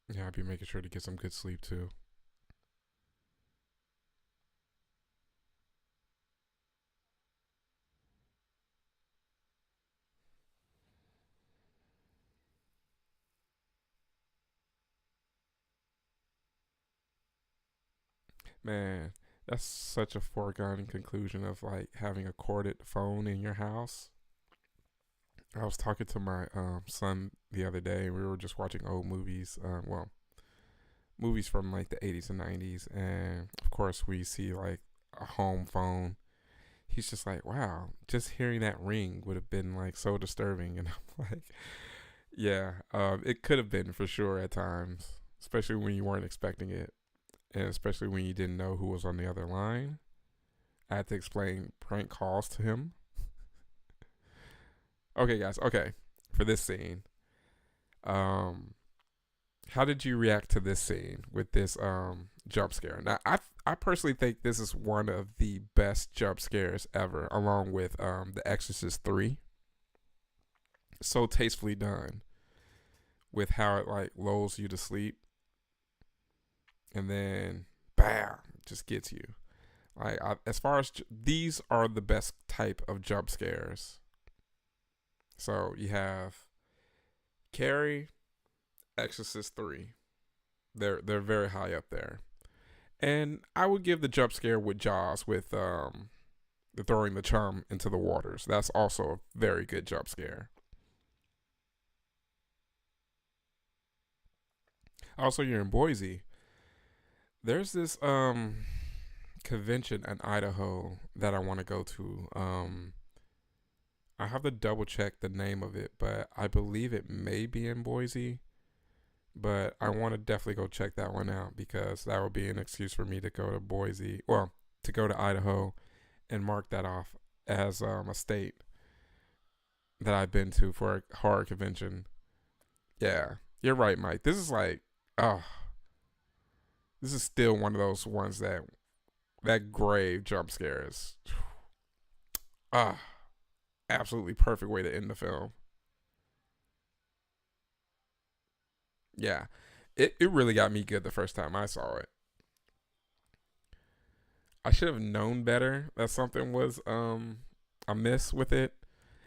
Yeah, I'd be making sure to get some good sleep too. Man, that's such a foregone conclusion of like having a corded phone in your house. I was talking to my son the other day. We were just watching old movies. Well, movies from like the 80s and 90s, and of course we see like a home phone. He's just like, wow, just hearing that ring would have been like so disturbing. And I'm like, yeah, it could have been for sure at times, especially when you weren't expecting it, and especially when you didn't know who was on the other line. I had to explain prank calls to him. Okay, guys. Okay, for this scene, um, how did you react to this scene with this jump scare? Now, I personally think this is one of the best jump scares ever, along with The Exorcist 3. So tastefully done with how it like lulls you to sleep and then bam, just gets you. As far as these are the best type of jump scares. So you have Carrie, Exorcist 3. They're very high up there. And I would give the jump scare with Jaws with the throwing the chum into the waters. That's also a very good jump scare. Also, you're in Boise. There's this convention in Idaho that I want to go to. I have to double check the name of it, but I believe it may be in Boise. But I want to definitely go check that one out because that would be an excuse for me to go to Boise, well, to go to Idaho and mark that off as a state that I've been to for a horror convention. Yeah, you're right, Mike. This is like, oh, this is still one of those ones that grave jump scares. Ah, absolutely perfect way to end the film. Yeah, it really got me good the first time I saw it. I should have known better that something was amiss with it.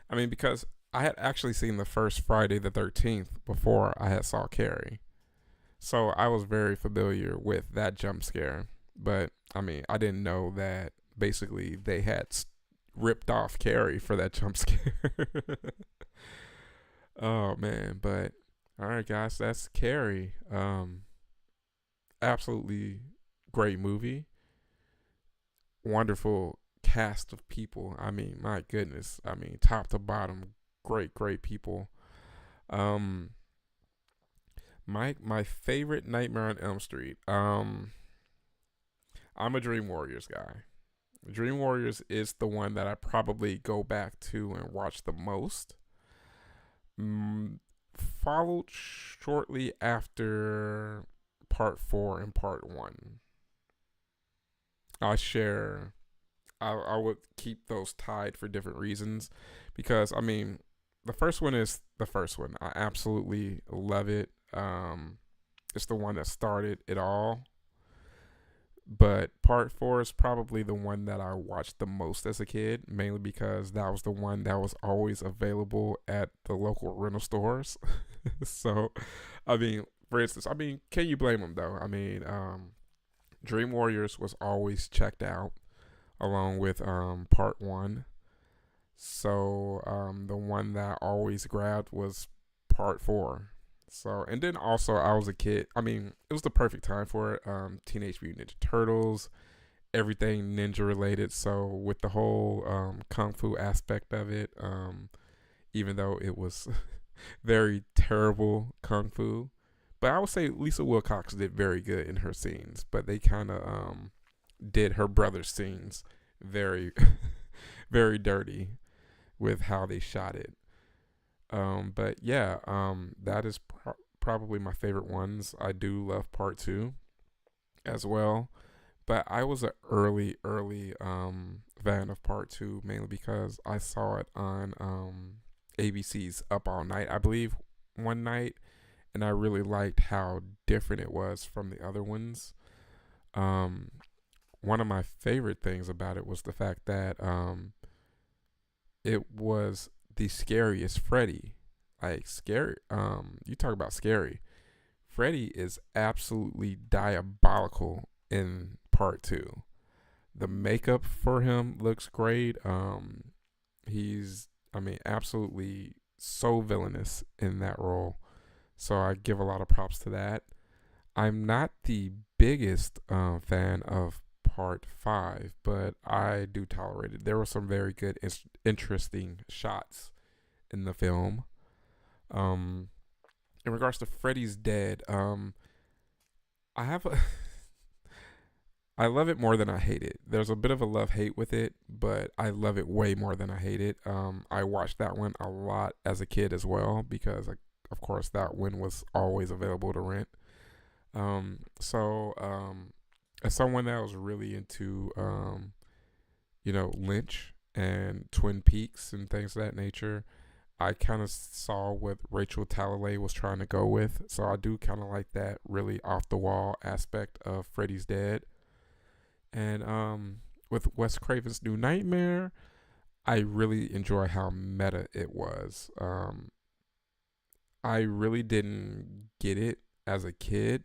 I mean, because I had actually seen the first Friday the 13th before I had saw Carrie. So I was very familiar with that jump scare. But I mean, I didn't know that basically they had ripped off Carrie for that jump scare. Oh man, but all right guys, that's Carrie. Absolutely great movie. Wonderful cast of people. I mean, my goodness. I mean, top to bottom, great people. Um, my favorite Nightmare on Elm Street. I'm a Dream Warriors guy. Dream Warriors is the one that I probably go back to and watch the most. Mm, Followed shortly after part four and part one. I share. I would keep those tied for different reasons because I mean the first one is the first one. I absolutely love it. It's the one that started it all. But part four is probably the one that I watched the most as a kid, mainly because that was the one that was always available at the local rental stores. So, I mean, for instance, I mean, can you blame them though? I mean, Dream Warriors was always checked out along with part one. So the one that I always grabbed was part four. So and then also I was a kid. I mean, it was the perfect time for it. Teenage Mutant Ninja Turtles, everything ninja related. So with the whole kung fu aspect of it, even though it was very terrible kung fu, but I would say Lisa Wilcox did very good in her scenes. But they kind of did her brother's scenes very very dirty with how they shot it. But yeah, that is probably my favorite ones. I do love part two as well, but I was an early fan of part two mainly because I saw it on ABC's Up All Night, I believe, one night, and I really liked how different it was from the other ones. Um, One of my favorite things about it was the fact that it was the scariest Freddy. Like scary. You talk about scary. Freddy is absolutely diabolical in part two. The makeup for him looks great. He's, I mean, absolutely so villainous in that role. So I give a lot of props to that. I'm not the biggest fan of part 5, but I do tolerate it. There were some very good, interesting shots in the film. Um, in regards to Freddy's Dead, I have a I love it more than I hate it. There's a bit of a love hate with it, but I love it way more than I hate it. I watched that one a lot as a kid as well because, like, of course, that one was always available to rent. So as someone that was really into, Lynch and Twin Peaks and things of that nature, I kind of saw what Rachel Talalay was trying to go with. So I do kind of like that really off the wall aspect of Freddy's Dead. And with Wes Craven's New Nightmare, I really enjoy how meta it was. I really didn't get it as a kid,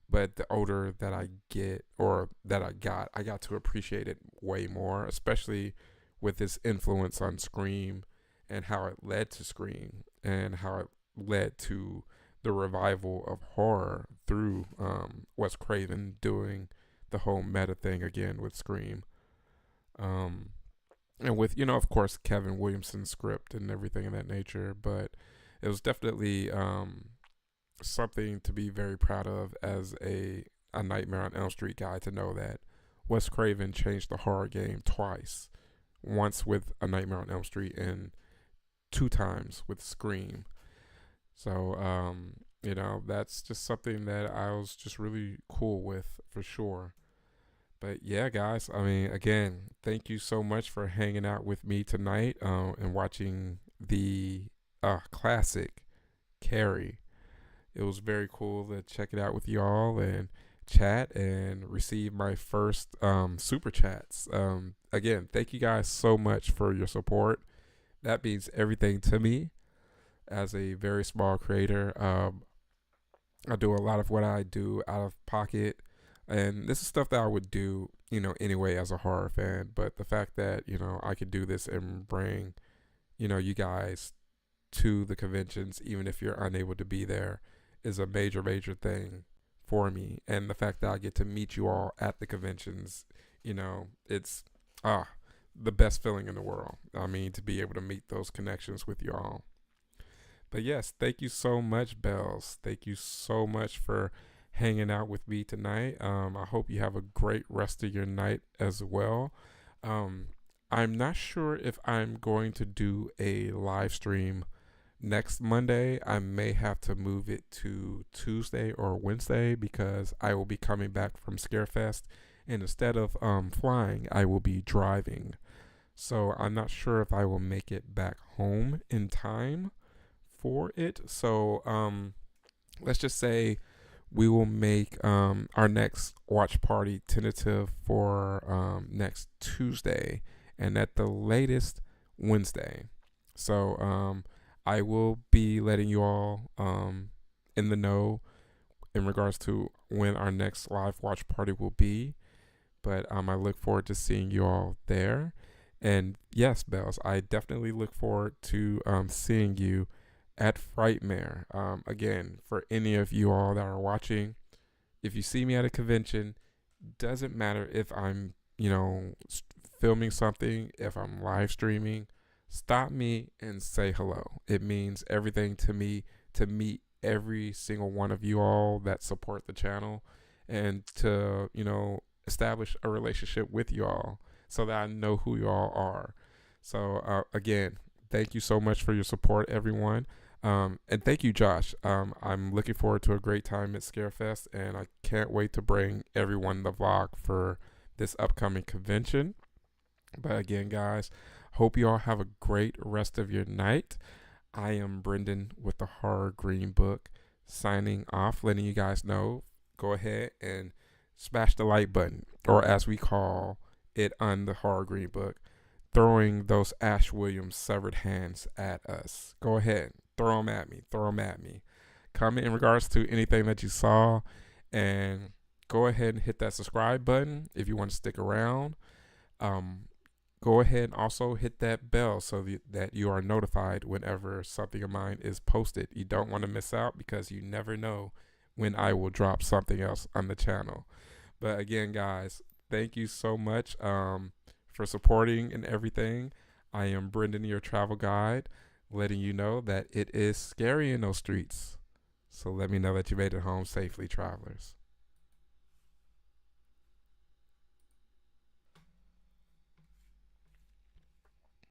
but the older that I get or that I got to appreciate it way more, especially with its influence on Scream and how it led to Scream and how it led to the revival of horror through Wes Craven doing the whole meta thing again with Scream. Um, and with, of course, Kevin Williamson's script and everything of that nature. But it was definitely something to be very proud of as a Nightmare on Elm Street guy to know that Wes Craven changed the horror game twice. Once with A Nightmare on Elm Street and 2 times with Scream. So, that's just something that I was just really cool with for sure. But yeah, guys, I mean, again, thank you so much for hanging out with me tonight and watching the classic Carrie. It was very cool to check it out with y'all and chat and receive my first super chats. Again, thank you guys so much for your support. That means everything to me as a very small creator. I do a lot of what I do out of pocket. And this is stuff that I would do, anyway as a horror fan. But the fact that, I could do this and bring, you guys to the conventions, even if you're unable to be there, is a major, major thing for me. And the fact that I get to meet you all at the conventions, it's the best feeling in the world. I mean, to be able to meet those connections with you all. But yes, thank you so much, Bells. Thank you so much for hanging out with me tonight. I hope you have a great rest of your night as well. I'm not sure if I'm going to do a live stream next Monday. I may have to move it to Tuesday or Wednesday because I will be coming back from Scarefest, and instead of flying, I will be driving. So I'm not sure if I will make it back home in time for it. So let's just say we will make our next watch party tentative for next Tuesday and at the latest Wednesday. So I will be letting you all in the know in regards to when our next live watch party will be. But I look forward to seeing you all there. And yes, Bells, I definitely look forward to seeing you at Frightmare. Again, for any of you all that are watching, if you see me at a convention, doesn't matter if I'm, filming something, if I'm live streaming, stop me and say hello. It means everything to me to meet every single one of you all that support the channel and to, establish a relationship with you all so that I know who you all are. So, again, thank you so much for your support, everyone. And thank you, Josh. I'm looking forward to a great time at Scarefest, and I can't wait to bring everyone the vlog for this upcoming convention. But again, guys, hope you all have a great rest of your night. I am Brendan with the Horror Greenbook signing off, letting you guys know, go ahead and smash the like button, or as we call it on the Horror Greenbook, throwing those Ash Williams severed hands at us. Go ahead, throw them at me, throw them at me. Comment in regards to anything that you saw, and go ahead and hit that subscribe button if you want to stick around. Go ahead and also hit that bell so that you are notified whenever something of mine is posted. You don't want to miss out because you never know when I will drop something else on the channel. But again, guys, Thank you so much for supporting and everything. I am Brendan, your travel guide, letting you know that it is scary in those streets. So let me know that you made it home safely, travelers.